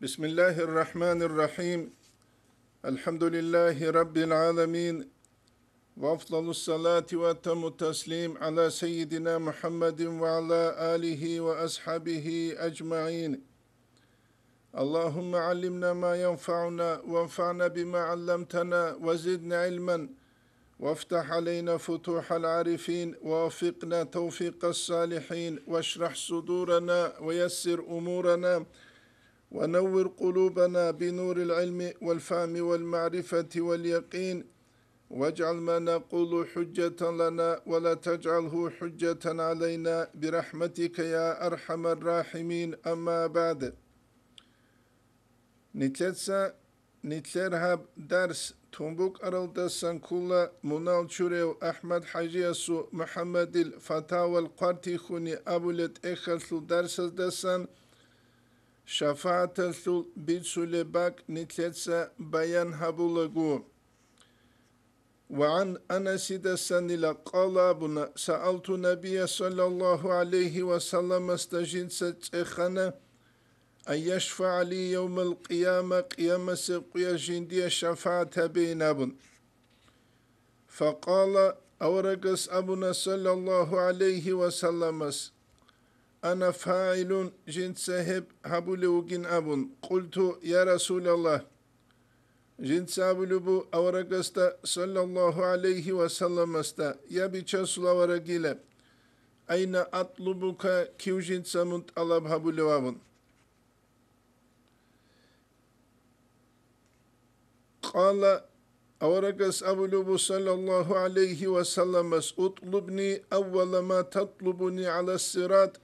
بسم الله الرحمن الرحيم الحمد لله رب العالمين وأفضل الصلاة وأتم التسليم على سيدنا محمد وعلى آله وأصحابه أجمعين اللهم علمنا ما ينفعنا وانفعنا بما علمتنا وزدنا علما وافتح علينا فتوح العارفين ووفقنا توفيق الصالحين واشرح صدورنا ويسر أمورنا ونور قلوبنا بنور العلم والفهم والمعرفة واليقين واجعل ما نقول حجة لنا ولا تجعله حجة علينا برحمتك يا أرحم الراحمين أما بعد نتلرهب درس تنبوك أرلدسان كلا منال شوريو أحمد حجيسو محمد الفتاوى القارتي خوني أبولت إخلثو درس دسان شفاعة الثل بيتسول باك نتلتسا بيان هبولغو وعن أنس دسان قال أبونا سألت نبي صلى الله عليه وسلم استجنت ستخنا أن يشفع لي يوم القيامة قيامة سقيا جندي شفاعة بين أبن فقال أورقس أبونا صلى الله عليه وسلم أنا فاعل جنت سهب هبولوجين أبن قلت يا رسول الله جنت سابلبو أورقستا صلى الله عليه وسلم استا يا بيتشاسل أورقيلا أين أطلبك كيو جنت سمنت ألب هبولو أبن قال أورقس أبلبو صلى الله عليه وسلم اطلبني أول ما تطلبني على الصراط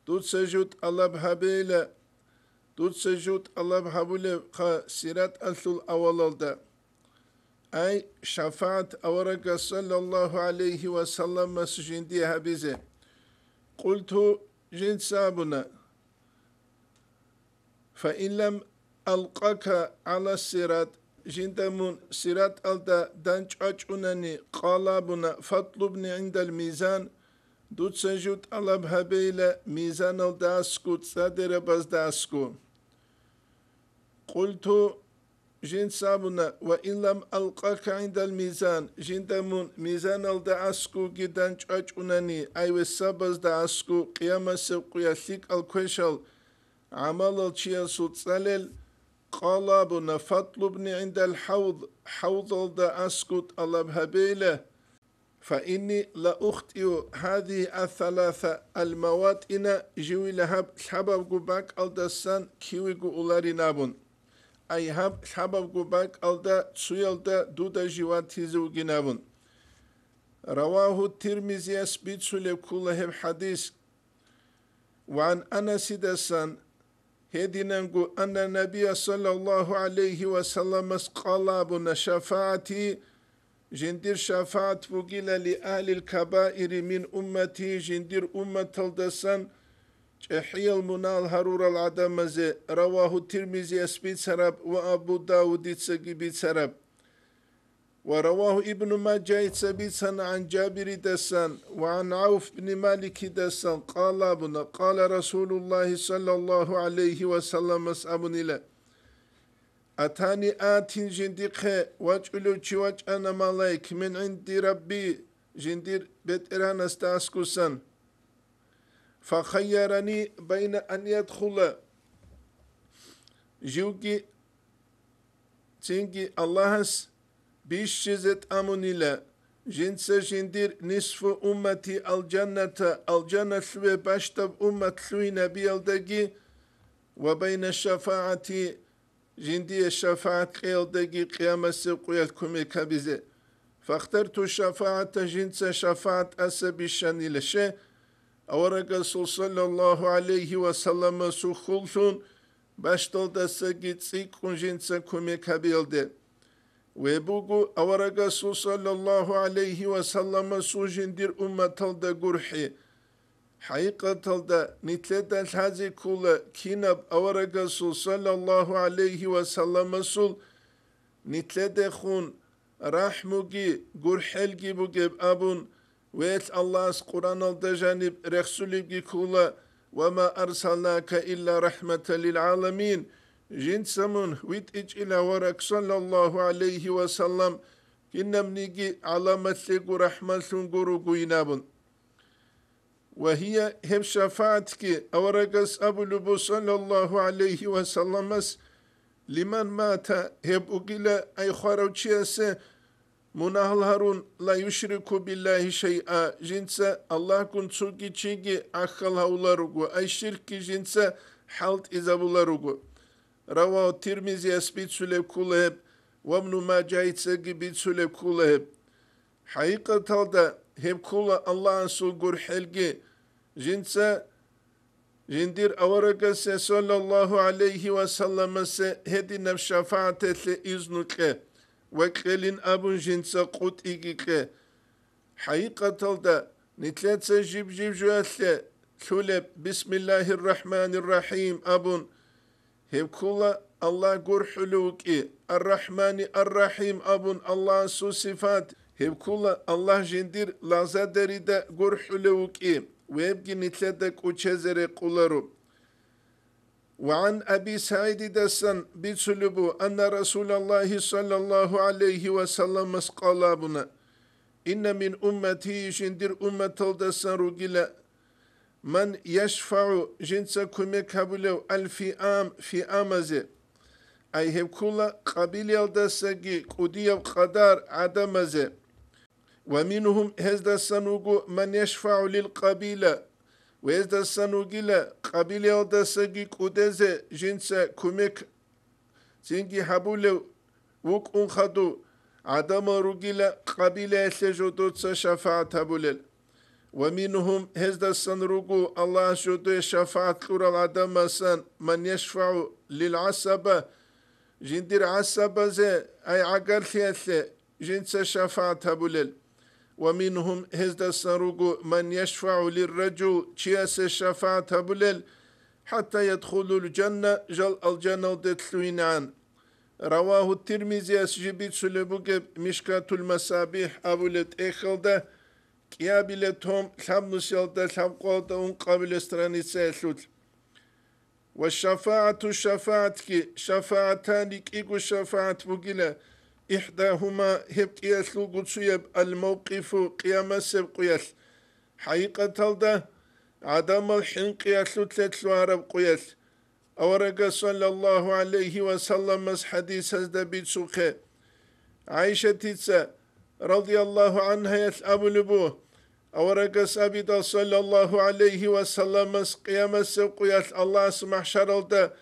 تسجد الله بهبيلة تسجد الله بهبولة سيرات ألثل أولالدا أي شفاعة أورق صلى الله عليه وسلم سجندي هبيزة قلت جنت سابنا فإن لم ألقاك على السيرات جندمون سيرات ألدا دانج أجونني قالابنا فاطلبني عند الميزان دوت سجود الله بهبيلة ميزان الداسكو تصدر بس داسكو قلت جن سابنا وإن لم ألقاك عند الميزان جندمون ميزان الداسكو جدانج أجونني أي وسابز داسكو قيامة سقيا ثيك الكوشل عمل الشياسو تصلل قالابنا فاطلبني عند الحوض حوض الداسكو الله بهبيلة فإني لا أخطئ هذه الثلاثة المواطن جوي لهب سبب قباك الدسان كيوي قولاري نابون أي هب سبب قباك الدا تسويل دا دودا جواتي زوجي نابون رواه الترمذي أسبيت سليب كلهم حديث وعن أنس دسان هدينانقو أن النبي صلى الله عليه وسلم قال أبونا شفاعتي جندير شفاعت فوقيلا لأهل الكبائر من أمتي جندير أمة الدسان جحي المنال هرور العدم رواه الترمذي أسبيت سرب وأبو داود يتسقي سرب ورواه ابن ماجه يتسبيت عن جابر دسان وعن عوف بن مالك دسان قال أبونا قال رسول الله صلى الله عليه وسلم أبن إلى أتاني آتين جنديق واجعلو جواج أنا ملايك من عند ربي جندير بتران استاسكوسان فخيرني بين أن يدخل جوجي تنجي اللهس بيشزت أمونيلا جنس جندير نصف أمتي الجنة ثوي باشتب أمة ثوي نبي الدقي وبين الشفاعة جندي الشفاعة قيل دقي قيامة سقوية كمي كبزة فاخترت الشفاعة جنس شفاعة أسبي الشاني لشي أورق صلى الله عليه وسلم سخلثون باشتل دسقي تسيقون جنس كمي كبيلده ويبوغو أورق صلى الله عليه وسلم سجندير أمة الدا قرحي حقيقة الدا نتلد الهازي كولا كينب أورق صلى الله عليه وسلم سول نتلد خون رحموغي قرحلغي بوغيب أبون ويت الله قرآن الدا جانب رسولي كولا وما أرسلناك إلا رحمة للعالمين جين سمون ويت إج إلى ورك صلى الله عليه وسلم كنم نيجي علامة لقو رحمة سنقرو قوينابن وهي هم شفاعتك أورقس أبو لبو صلى الله عليه وسلم لمن مات هب أقيل أي خاروشيس مناهل هارون لا يشرك بالله شيئا جنسا الله كن تسوكي تشيجي أخل هولارغو أي شرك جنسا حالت إزابولارغو رواه الترمذي أسبيت سلب كلهب وابن ماجه يتسقي بيت سلب كلهب حقيقة تلدا هب كله الله أنسو قر حلقي جنسا جندير أورقس صلى الله عليه وسلم هدي نف شفاعته لإذنك وكلين أبو جنسا قوت إيجيك حقيقة تلدا نتلاتسا جيب جواتل ثلب بسم الله الرحمن الرحيم أبون هب كله الله قر حلوكي الرحمن الرحيم أبون الله سو صفات هب كله الله جندير لازادري دا قر حلوكي ويبقي نتلدك وچزر قولارو وعن أبي سعيد دسن بيتسلبو أن رسول الله صلى الله عليه وسلم قال أبنا إن من أمتي جندير أمة دسن رجلا من يشفع جنس كمك هبلو الفئام في أمزي أي هب كله قبيل دسجي قدية قدر عدمزي ومنهم هزدا سنوغو من يشفع للقبيلة وهزدا سنوغيلا قبيلة دسجي قدزي جنس كمك زنجي هبولو وك انخدو عدم رجلا قبيلة سجدوت شفاعة هبولل ومنهم هزدا سنروغو الله جدو شفاعة لورا العدم سن من يشفع للعصبة جندير عصبة زي أي عقل ثلاثة جنس شفاعة هبولل ومنهم هزدا سنروغو من يشفع للرجل تشياس الشفاعة هبولل حتى يدخل الجنة جل الجنة دتلوين عن رواه الترمذي أسجبت سلبوك مشكاة المصابيح أبولت إخلده كيابلتهم خمس يلدا خمقودا قبل استرانيسة سوت والشفاعة كي شفاعتان كيكو شفاعة بوغيلا إحداهما هب قياس لغتسيب الموقف قيام سب قياس حقيقة تلدا عدم الحين قياس لتلتلو عرب قياس أورق صلى الله عليه وسلم حديث هزدا بيتسوخي عائشة تيتسا رضي الله عنها يتأبو لبوه أورق سابدا صلى الله عليه وسلم قيام سب قياس الله سمح شرلدا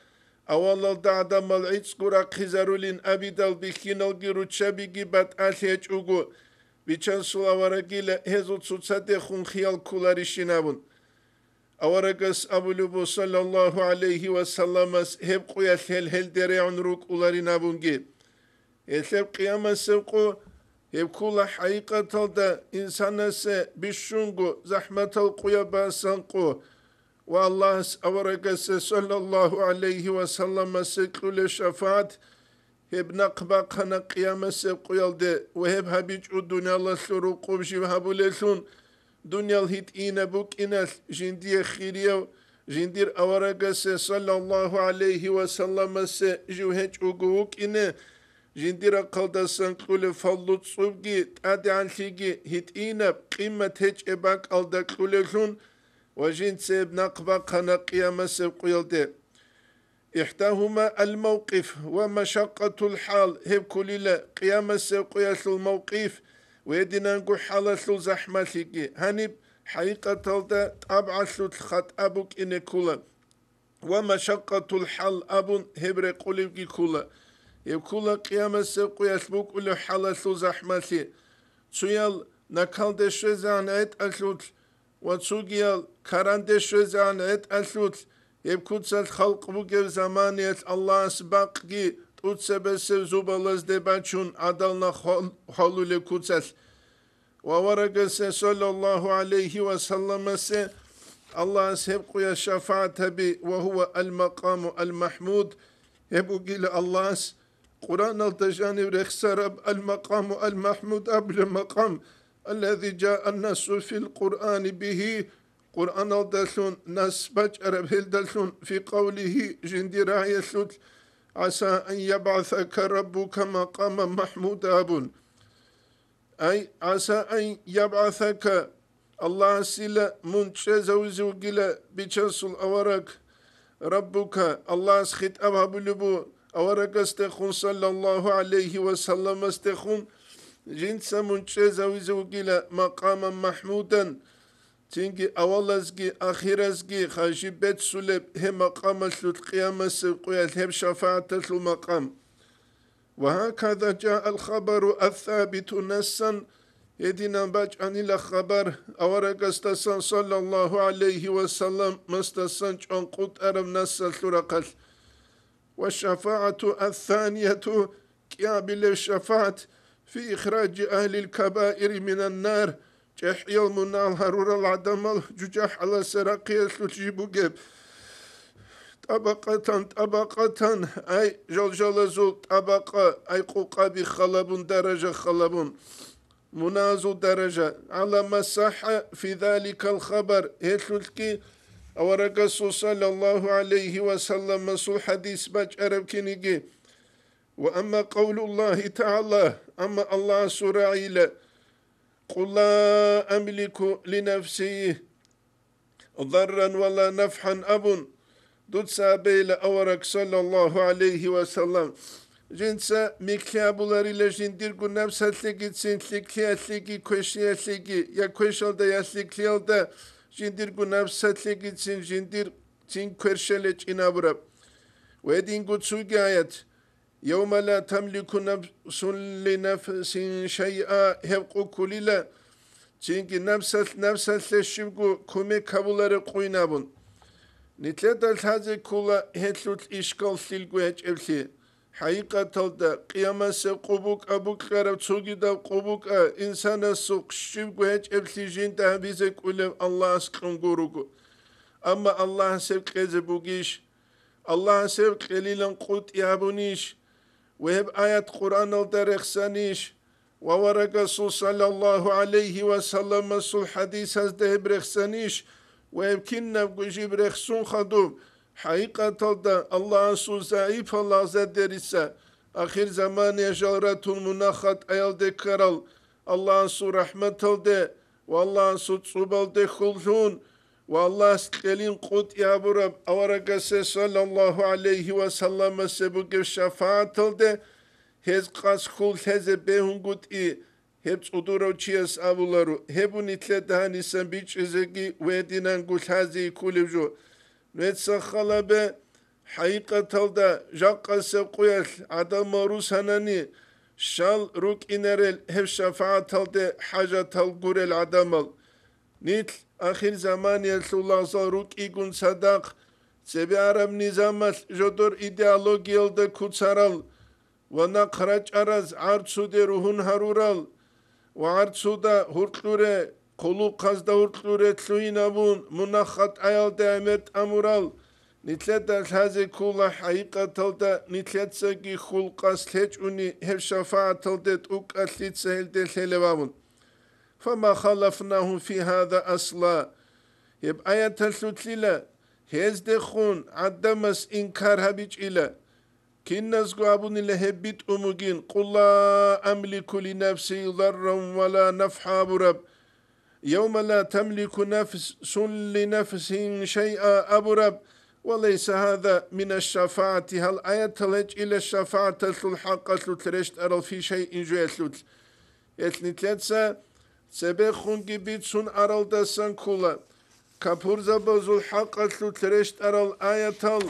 أولا دعدم العيد قرق خزارولين أبيدال بكين الجيرو تشابيجي بات أليج أوغو بيچان سولا ورقيل هزو تصدقون خيال كولاريشينابون أورقس أبو لبو صلى الله عليه وسلم هب قياس هل دريعن روك أولارينابونجي هل قيام سبقو هب كل حقيقة تلدا إنسان بشونغو زحمة القيابا سنقو والله أورقس صلى الله عليه وسلم سكول شفاعت هب نقبا قنا قيام سبقو يلدي وهب هبيج الدنيا الله سروق وبشي هبو لسون دنيا الهيت إينا بوك إناس جندية خيريو جندير أورقس صلى الله عليه وسلم جوهج أقوك إنا جندير قلدا سنقول فضلو تصوبجي تادي عن شيجي هيت إينا قيمة هج إباك ألدا كولشون وجند سيب نقبا قنا قيام سبقو يلدي إحداهما الموقف ومشقة الحال هب كليلا قيام سبقو يسل الموقف ويدنا نقول حالة زحمة لكي هنب حقيقة تلدا طبعا خط أبوك إن كولا ومشقة الحال أبون هبري قولي كولا يكولا قيام السبق يسبوك إلى حالة زحمة لكي تسويال نكال دشوزان عيد أسلوت وتسوغيال كاران دشوزان عيد أسلوت يبكوتس الخلق بوكيف زمانية الله سباقكي تسبسب زوبالز دباتشون عدلنا خالو لكوتس وورقس صلى الله عليه وسلم الله سيبقى يا شفاعة بي وهو المقام المحمود يبقى الله قرآن التجانب رخصرب المقام المحمود قبل المقام الذي جاء الناس في القرآن به قرآن الدلون ناس بجرب هلدلون في قوله جندي راية عسى أن يبعثك ربك مقاما محمودا أبن أي عسى أن يبعثك الله سلا منشي زوزو جلا بيشنسل أورك ربك الله سخت أبها بلبو أورك استخون صلى الله عليه وسلم استخون جنس منشي زوزو جلا مقاما محمودا تنجي أولازجي أخيرازجي خاجي بيت سلب هم مقام القيامة سقوية هم شفاعة المقام وهكذا جاء الخبر الثابت نسا يدينا باج عن الخبر أورق استسان صلى الله عليه وسلم مستسان عن قد أرم نسا ثرقل والشفاعة الثانية كيابل الشفاعة في إخراج أهل الكبائر من النار جحي المنال هرور العدم ججح على سراقية تجيبو طبقة أي جلجلزو طبقة أي قوقا بخلب درجة خلب منازو درجة على مساحة في ذلك الخبر هتلتكي ورقص صلى الله عليه وسلم مسو حديث باج أرب كنيجي وأما قول الله تعالى أما الله سرعيل قل لا أملك لنفسي ضرا ولا نفحا أبن دود سابيل أورك صلى الله عليه وسلم جنسا مكيابولار إلى جنديركو نفسها تلقيتسين تلقيا تلقي كوشيا تلقي يا كوشال دا يا تلقيال دا جنديركو نفسها تلقيتسين جندير تين كوشالج إنابرب ويدين قد سوقي آيات يوم لا تملك نفس لنفس شيئا هبقو كليلا تينكي نفسها تلشبقو كومي كابولار قوينابون نتلت الحازي كولا هتلوت إشكال سلقو هجبسي حقيقة تلتا قيامة سقوبوك أبوك غرب تسوغي دا قوبوك إنسان سوق شبقو هجبسي جين تهبيزك ولم الله سقنقوروكو أما الله سبق يزبوغيش الله سبق قليلا قوت يابونيش وهب آيات قرآن الدرخسانيش وورق صلى الله عليه وسلم سل حديث هزده برخسانيش ويمكننا بجيب رخصون خدوم حقيقة تلدا الله سو زعيف الله زدرسا آخر زمان يجارة المناخات أيال دي كرال الله سو رحمة تلدا والله سو تصوبال دي خلطون والله سقلين قوت يابرب أورقسي صلى الله عليه وسلم سبوك الشفاعة تلدا هز قاس خلط هز بيهن قوت hep udurochiyas avularu hebu nitle dahani sambiç ezegi wedinen gulhazi kulivjo netsa khalabe haqiqatalda jaqqa qoyal adam marus hanani şal ruk inerel hep şafaatalde hajatal gurel adamal nit ahir zaman yelsullah ruk igun sadak sebi aram nizamal jodur ideologiyalda kutsaral wana qaraç araz artsude ruhun harural وعرض هرتلورة قلو قصد هرتلورة تلوينابون مناخت عيال دامت أمورال نتلت هذه كل حقيقة تلتا نتلت ساقي خلق أسلج أني هف شفاعة تلتت أوك أسلت سهل دلتلوامون فما خلفناهم في هذا أصلا يب آية تلتلت هز دخون عدمس إنكار هبيج إلا كناس قابون لهبت أمجين قل لا أملك لنفسي ضرا ولا نفعا برب يوم لا تملك نفس لنفس شيئا أبرب وليس هذا من الشفاعة هل آية تلج إلى الشفاعة الحق تلترشت أرى في شيء جويتلت يتنتلتسا سبخون جبيت سن أرى دسان كولا كابورزا بزو الحق تلترشت أرى الآية تل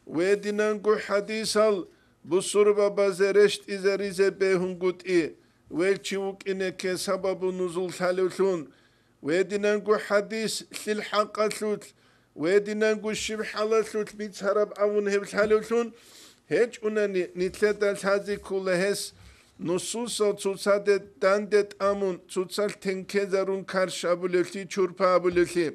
ويدينانغو حديثال بصربا بازرشت إزاريزة بهنغوت ويلشيوك إنك سبب نزول ثالثون ويدينانغو حديث للحق ثلث ويدينانغو الشبح على ثلث بيتسرب أون هب ثالثون هيج أنني نتلت هذه كلهس نصوصا تصاد داندت أمون تصال تنكزرون كارشابولتي چورپابولتي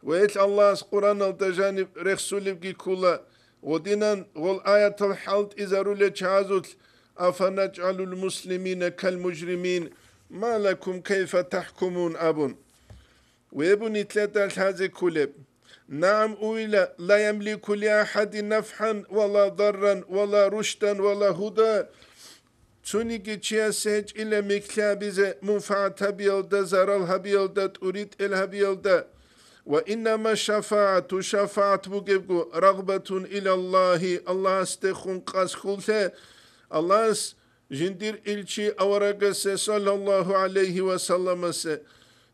ويت الله قرآن التجانب رسول كلا ودينا والآية الحلط إذا رولي تشازوت أفنجعل المسلمين كالمجرمين ما لكم كيف تحكمون أبون ويبني ثلاثة هذه كلب نعم أويلا لا يملك لأحد نفعا ولا ضرا ولا رشدا ولا هدى تونيكي تشيا سيج إلى مكتابزة منفعة بيلدا زرال هبيلدا تريد الهبيلدا وإنما شفاعة بوجبو رغبة إلى الله استخون قاس خلته الله جندير إلشي أورغس صلى الله عليه وسلم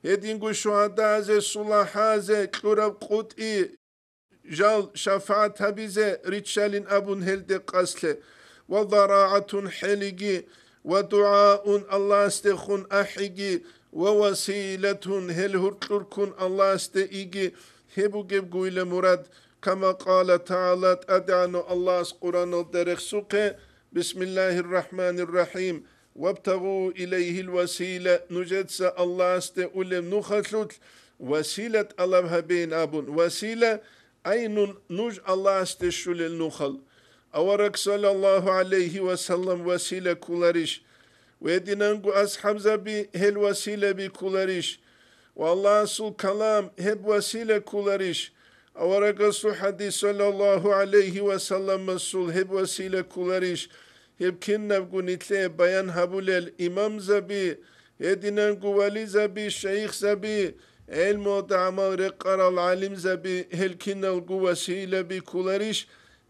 هدينغو شهداء زي صلاحا زي كلورب قطئي جال شفاعة بيزي ريتشالين أبون هلد قاسله وضراعة حلقي ودعاء الله استخون أحقي ووسيلة هل هرتلكن الله استئيجي هبو جبقو إلى مراد كما قال تعالى أدعنا الله قرآن الدرخ سوقه بسم الله الرحمن الرحيم وابتغوا إليه الوسيلة نجدس الله استئولم نخلت وسيلة الله بين أبون وسيلة أين نج الله استشل النخل أورك صلى الله عليه وسلم وسيلة كولاريش ويدينانغو أصحاب زبي هل وسيلة بكولاريش والله سو كلام هب وسيلة كولاريش أورك سو حديث صلى الله عليه وسلم مسول هب وسيلة كولاريش هب كنا بقنيتلي بيان هبول إمام زبي يدينانغو ولي زبي شيخ زبي علم ودعمال رقر العالم زبي هل كنا وسيلة بكولاريش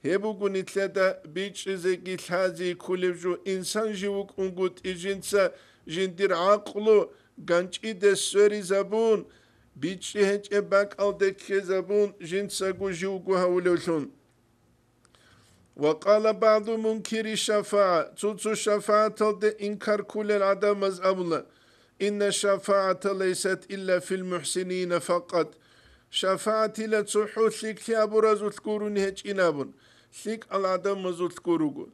هبوغو نتلدا بيتش زيكي تلازي كوليبجو إنسان جيوك انغوت إجنسا جندير عقلو غانش إيدي سوري زبون بيتش هنش إباك ألدك زبون جنسا جو جيوكو هاولوشون وقال بعض منكر الشفاعة تلتو الشفاعة تلد إنكار كل العدم أبلا إن الشفاعة ليست إلا في المحسنين فقط شفاعة لا تحوث لك يابو رزو تكورون هج إنابون ثيك العدم مزول تكوروغو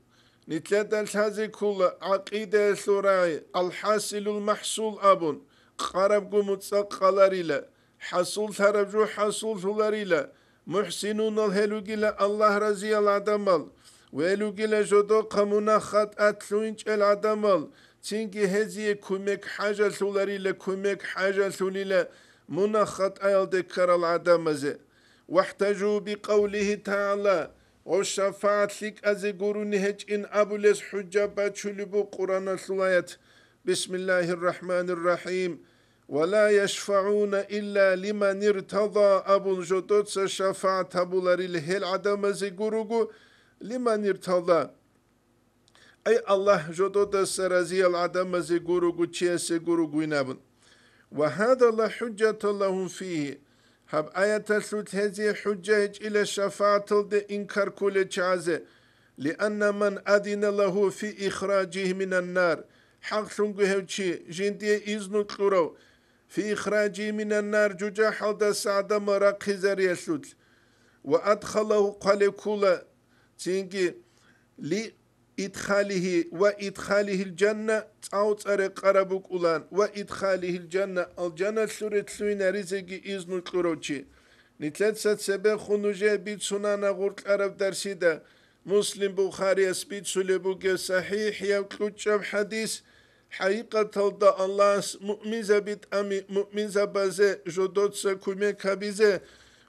نتلادل هذه كل عقيدة ثراي الحاصل المحصول أبون قربغو متسقلاريلا حصول ثربجو حصول ثلاريلا محسنون الهلوغيلا الله رزي العدمال وهلوغيلا جدو قمونا خط أتلوينج العدمال تينكي هزي كوميك حاجة ثلاريلا كوميك حاجة ثليلا منا خط أيال دكار العدمزي واحتجوا بقوله تعالى والشفاعة لك أزيقوروني هج إن أبوليس حجة باتشلبو قرآن الثلايات بسم الله الرحمن الرحيم ولا يشفعون إلا لمن ارتضى أبو جدوتس شفاعة أبولاري لهل عدم أزيقوروغو لمن ارتضى أي الله جدوتس رزي العدم أزيقوروغو تشيس يقوروغو نابن وهذا لا حجة لهم فيه هب آية الثلث هذه حجة إلى الشفاعة إنكار كل جازة لأن من أذن له في إخراجه من النار حق ثنقه جندي إذن كلورو في إخراجه من النار جوجا حلد سعد مراق زري الثلث وأدخله قال كل تنجي إدخاله وإدخاله الجنة أو طريق قربك أولان وإدخاله الجنة سورة سوين رزقي إذن القروشي نتلت سبب خنوجة بيت سنانا غورك عرب درسيدا مسلم بخاري اسبيت سلبوك صحيح يوكلوشب حديث حقيقة الله الله مؤمن زبيت أمي مؤمن زبازة جدود سكومي كابيزة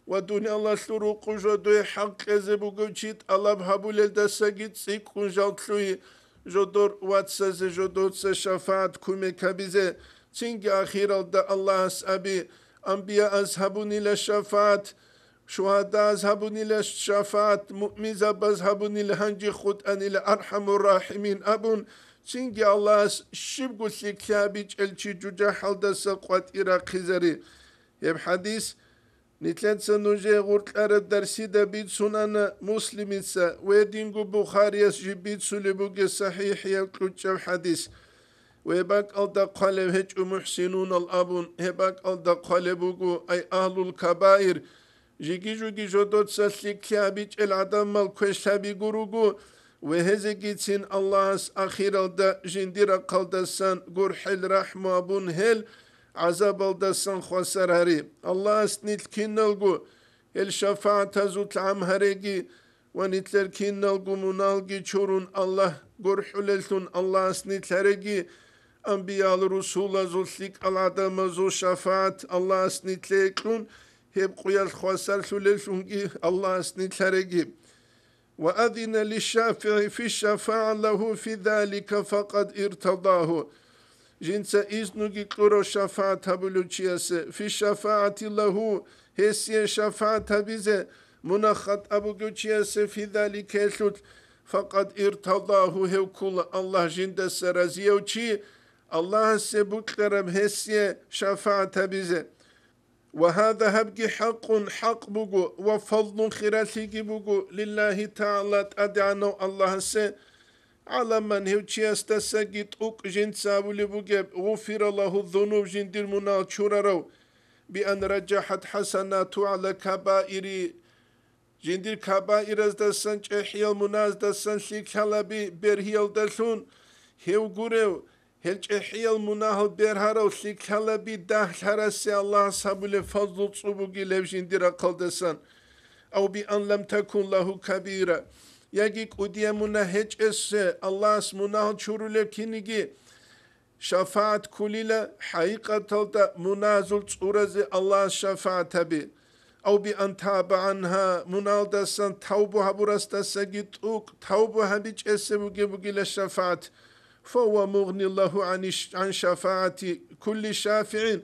ودنيا الله سروق جدوي حق زبوجيت الله بهبول الدساجيت سيكون جالتلوي جدور واتسز جدود شفاعت كومي كابيزة تينج أخير الله أبي أنبياء أذهبون إلى الشفاعت شهداء أذهبون إلى الشفاعت مؤمن أذهبون إلى هنجي خد أن إلى أرحم الراحمين أبون تينج الله شبقو سيكابيج الشي جوجا حلد سقوات إراقي زري يب حديث نتلت سنوجي غورت أرد درسي دا بيت سنانا مسلميسا ويدينغو بخاريس جبيت سلبوغي صحيح يكلوچو حديث ويباك ألدا قالب هج محسنون الأبون هباك ألدا قالبوغو أي أهل الكبائر جيجي جوغي جودوت سسليك كيابيج العدم مالكوش تابي غوروغو وهزيجي تين الله أخير ألدا جندير قلدسان غورحل رحمة أبون هل عذاب الدسان خسر هري الله اسنيت كينلغو الشفاعة تزوت عم هريجي ونتلر كينلغو منالجي چورون الله غرحللتون الله اسنيت هريجي أنبياء الرسول زوتليك العدم زو شفاعة الله اسنيت ليكون هب قيال خواسر ثلثونجي الله سنتلرجي وأذن للشافع في الشفاعة له في ذلك فقد ارتضاه جنس إذنك قرو شفاعة بلوشيس في الشفاعة له هسي شفاعة بزي منخط أبو جوشيس في ذلك يثلث فقد ارتضاه هو كل الله جند سرزيوشي الله سبك رب هسي شفاعة بزي وهذا هبقي حق بقو وفضل خيراتي بقو لله تعالى أدعنو الله سي على من هو تشيست سجد أوك جن سابولي بقى غفر الله الذنوب جن دير منا تشوررو بأن رجحت حسنات على كبائر جن دير كبائر دسن جحيل مناز دسن شيك هلبي برهيل دسون هو قريو هل جحيل مناهل برهارو شيك هلبي دهل هرسي الله سابولي فضل صبوغي لف جن دير أقل دسن أو بأن لم تكن له كبيرة يجيك أديمنا هج إسه الله اسمنا شرول كنيجي شفاعة كليلة حقيقة تلتا منازل صورة الله شفاعة بي أو بأن تاب عنها منال دسان توبها برست سجد أوك توبها بيج إسه بجي للشفاعة فهو مغني الله عن شفاعة كل شافعين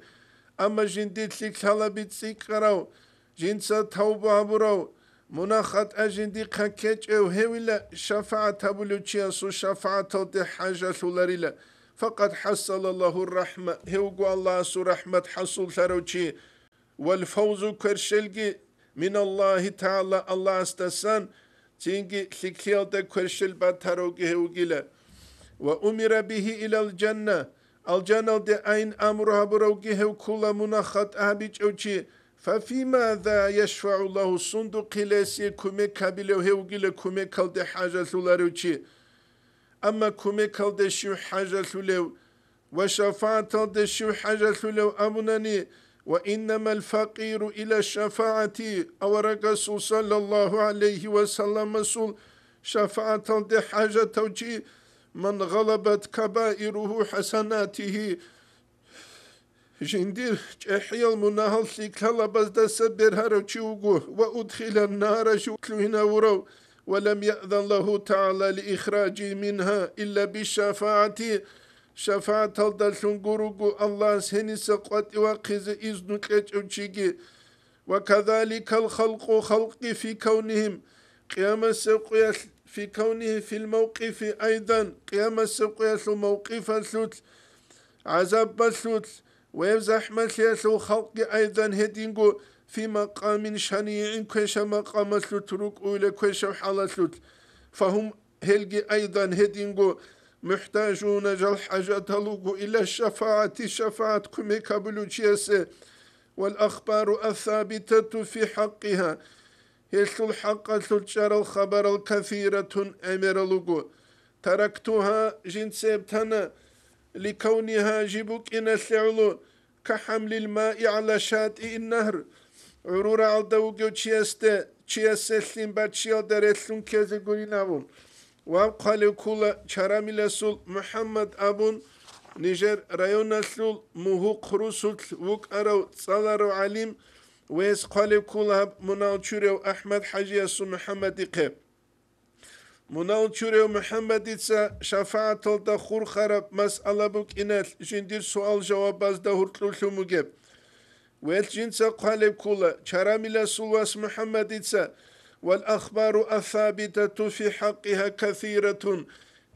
أما جنديت لك هلا بتسيكرو جنسا توبها برو مناخت أجندي قنكج أو هولا شفاعة تبلوشيا سو شفاعة تلت حاجة ثلاريلا فقد حصل الله الرحمة هو الله سو رحمة حصل ثروشي والفوز كرشلجي من الله تعالى الله استسان تينجي سكيل دا كرشل باتروجي هوجيلا وأمر به إلى الجنة دي أين أمرها بروجي هو كل مناخت أبيج أوشي ففيماذا يشفع الله صندوق لسي كومي كابيلو هيوغيل كومي كالدي حاجة ثلاروشي أما كومي كالدي شو حاجة ثلو وشفاعة دي شو حاجة ثلو أمناني وإنما الفقير إلى الشفاعة أو رسول صلى الله عليه وسلم مسؤول شفاعة دي حاجة توجي من غلبت كبائره حسناته جندير جحيل مناهل سيكلا بس دسبر هرچوغو وأدخل النار شكلهنا ورو ولم يأذن له تعالى لإخراجي منها إلا بالشفاعة شفاعة الدلسون قروغو الله سهني سقوات وقز إذن كتوشيكي وكذلك الخلق خلق في كونهم قيام سقوية في كونه في الموقف أيضا قيام سقوية موقف الثلث عذاب الثلث ويزحمة سياسة خلق أيضا هدينغو في مقام شنيع كيش مقام الثلث أولى كيش حال الثلث فهم هلقي أيضا هدينغو محتاجون جل حاجة لغو إلى الشفاعة كمي كابلو جيسة والأخبار الثابتة في حقها هيث الحق تلجر الخبر الكثيرة أمر لغو تركتها جنسيبتنا لكونها جبك إن الثعلو كحمل الماء على شاطئ النهر عرور على دوغو تشيستين باتشيال داريثلون كيزي قوليناون وقال كل شرامي سول محمد أبون نيجر رايون سول مهوق رسول وك أرو صالارو عليم ويس قال كل منالشوريو أحمد حاجي سول محمد قيب منالشوريو محمد إتسا شفاعة الدخور خرب مسألة بك إنال جندير سؤال جواب باز دهور تلوثو مجيب ويس جنسا قال كل شرامي سول واس محمد إتسا والأخبار الثابتة في حقها كثيرة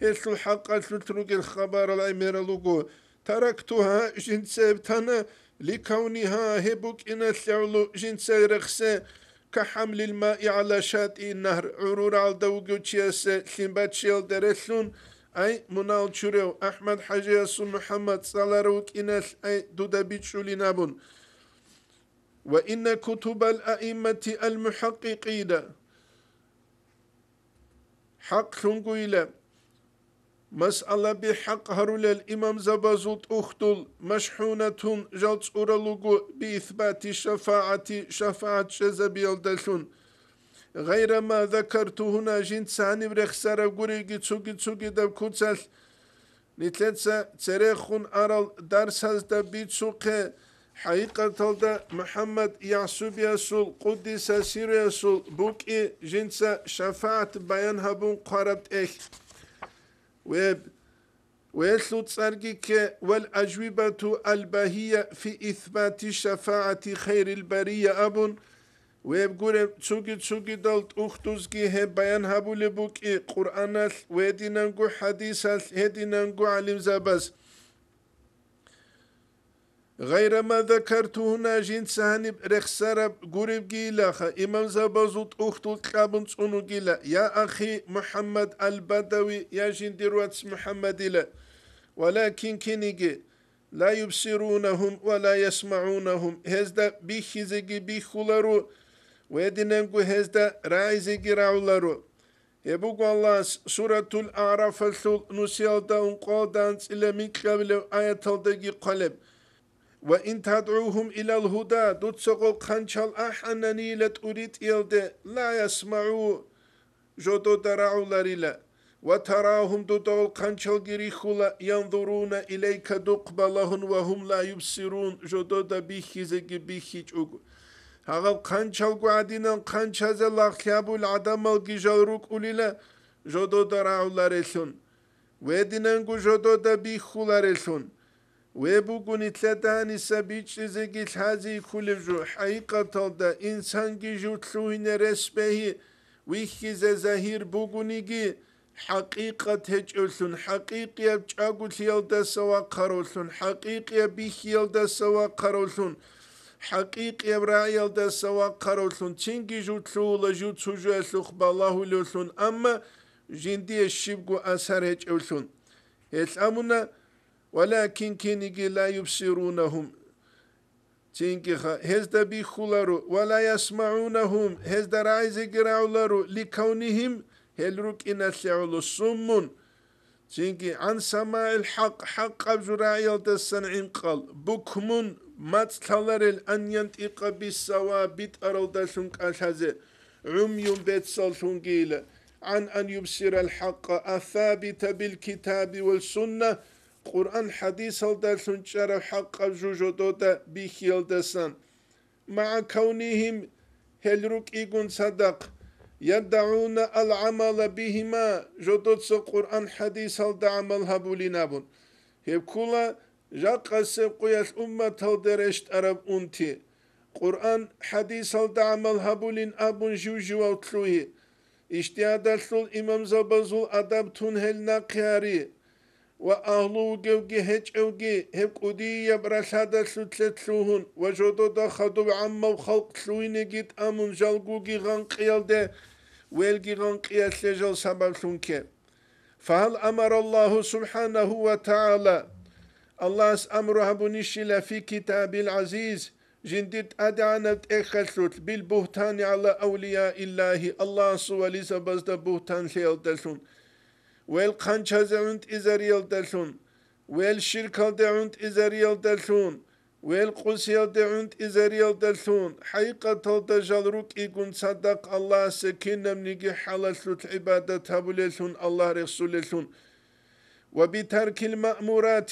هيث الحق تترك الخبر الأمير لغو تركتها جنسيبتنا لكونها هبك إن الثعلو جنسي رخصة كحمل الماء على شاطئ النهر عرور على دوغو تشيسة سنبات شيل درسون أي منال شريو أحمد حجيس محمد صلاروك إنس أي دودابيتشو لنابون وإن كتب الأئمة المحققين حق ثنقويلة مسألة بحق هرول الإمام زبازوت أختل مشحونة جلس أورلوغو بإثبات شفاعة جزبيل دلسون غير ما ذكرت هنا جنساني برخسارة قريقي تسوقي دب كوتسال نتلتسا تريخون أرال درس هز دبيت سوقه حقيقة دا محمد يعسوب يسول قدس سير يسول بوكي جنسا شفاعة بيان هبون قربت إخ ويسلو تسارجيك والأجوبة الباهية في إثبات شفاعة خير البرية أبون ويبقول تسوكي دالت أختوزكي هي بيان هبو لبوكي قرآن ويدينانقو حديث هدينانقو علم زباز غير ما ذكرت هنا جنس هنب رخسرب قرب جيلا إمام زبازوت أختو الكابن تسونو جيلا يا أخي محمد البدوي يا جندروات محمد إلا ولكن كنيجي لا يبصرونهم ولا يسمعونهم هزدا بيخيزيجي بيخولارو ويديننقو هزدا رايزيجي راولارو يبقى الله سورة الأعراف الثل نسيال داون قادانس إلا من قبل آية الدقي قلب وإن تدعوهم إلى الهدى دوتسقل خانشال أحناني لتريد إلد لا يسمعوا جدو درعو لريلا وتراهم دودول خانشال جريخولا ينظرون إليك دقبلهم وهم لا يبصرون جدو دا بيخيزك بيخيج أغو هغل خانشال قعدين خانشاز الله خيابو العدم الجيجالروك أوليلا جدو درعو لريسون ويديننقو جدو دا بيخولا ريسون ويبوغون اتلتاني سبيتش زيجي الحازي كل حقيقة دا إنسان جيجو تلوهن رسبه ويخيز زهير بوغونيجي حقيقة هجولسون حقيقة بجاقل يلدا سوا قرولسون حقيقة بيخ يلدا سوا قرولسون حقيقة براعي يلدا سوا قرولسون تنجي جو تلوه لجو تسوجو اسلوخ بالله لولسون أما جندي الشبقو أسار هجولسون يسأمونا ولكن كنيجي لا يبصرونهم تنكخا هزدا بيخولارو ولا يسمعونهم هزدا رايزي قراولارو لكونهم هلروك إنسعولو الصمون تنكي عن سماع الحق حق أبجراعي الدسان قال بكمون ماتلالر أن ينطق بالسوا بيت أرودسون كالحزي عمي بيتسالسون قيلة عن أن يبصر الحق الثابت بالكتاب والسنة قرآن حديث الدرسون شرع حق الجوجودة بيخي الدرسان مع كونهم هلروك إيقون صدق يدعون العمل بهما جودوت قرآن حديث الدعمل هبولينابون هبكولا جاق سبقياس أمة الدرشت عرب أنتي قرآن حديث الدعمل هبولين أبون جوجو وطلوه اشتيادة الإمام زبازو أدب تنهل نقياري وأهلو جوجي هجوجي هبقودي يبرشادة سلتلتلوهن وجودو خدو عما وخلق سلوين جيت أمون جالجوجي غنقيال ده ويلجي غنقيال سجل سبب سنكي فهل أمر الله سبحانه وتعالى الله أمره بنشيلا في كتاب العزيز جندت أدعنت إخلت بالبهتان على أولياء الله الله سوالي سبزد بهتان سيالتسون والقنشة عند إزريال دلسون والشركة عند إزريال دلسون والقسيل عند إزريال دلسون حقيقة دجالروك إيقون صدق الله سكينة منيجي حلسلت عبادة تابلسون الله رسولسون وبترك المأمورات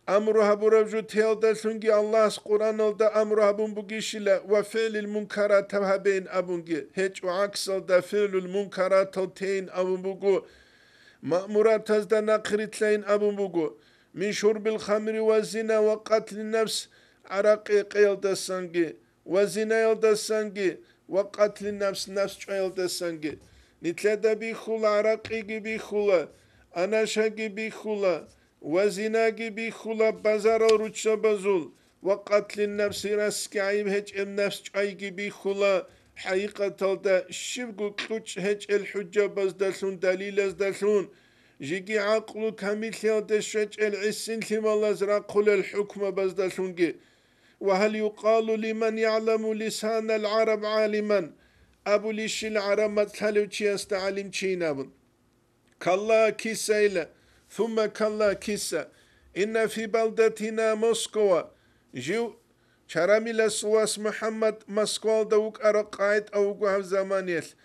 أمرها برجو تيال دلسونجي الله قرآن الدا أمرها بنبقيشلا وفعل المنكرات تبهبين أبنجي هيج وعكس الدا فعل المنكرات تلتين أبنبقو مأمورات هزدا نقرت لين أبو بوغو من شرب الخمر والزنا وقتل النفس عراقي قيل دسانجي وزنا يل دسانجي وقتل النفس نفس يل دسانجي نتلدا بيخولا عراقي بيخولا أناشاجي بيخولا وزناجي بيخولا بازار الرجشة بزول وقتل النفس راسكي عيب هج النفس عيجي بيخولا حقيقة دا شبقو كلوش هج الحجة بزدسون دليل ازدسون جيجي عقلو كامل دشج العسين لما الله زرقل الحكم بزدسون جي وهل يقال لمن يعلم لسان العرب عالما أبو ليش العرب متحلو تشيست علم تشينابن كلا كيسيلا ثم كلا كيسا إن في بلدتنا موسكوا جو شراميلا سواس محمد مسكوال دوك أرقايت أوقوها زمانيس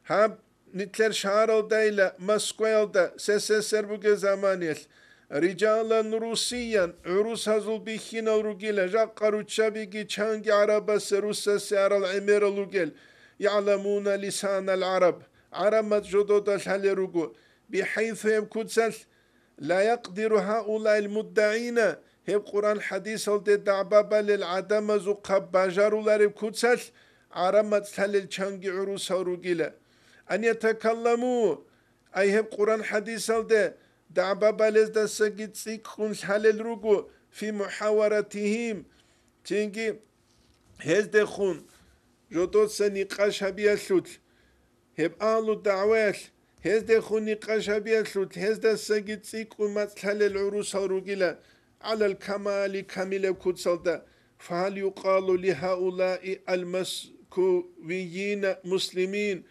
هاب نتلر شهر دايلا مسكوال دا سسسر بوغ زمانيس رجالا روسيا عروس هزل بيخين الرجل جاقروا تشابيكي تشانجي عربة سروسة سيارة العمير الرجل يعلمون لسان العرب عرمت جدود الحل رجو بحيث يبكتسل لا يقدر هؤلاء المدعين هب قرآن حديث الدعبابة للعدم زقب باجارو لاربكتسل عرمت حل تشانجي عروس الرجل أن يتكلموا أي هب قرآن حديث دعبابة لزد سجد سيكون حل الرجو في محاورتهم تنجي هزدخون جدود سنقاش هبيالوت هب آلو دعوات هزدخون نقاش هبيالوت هزد سجد سيكون مثل العروس الرجل على الكمال كامل كتسلدا فهل يقال لهؤلاء المسكويين مسلمين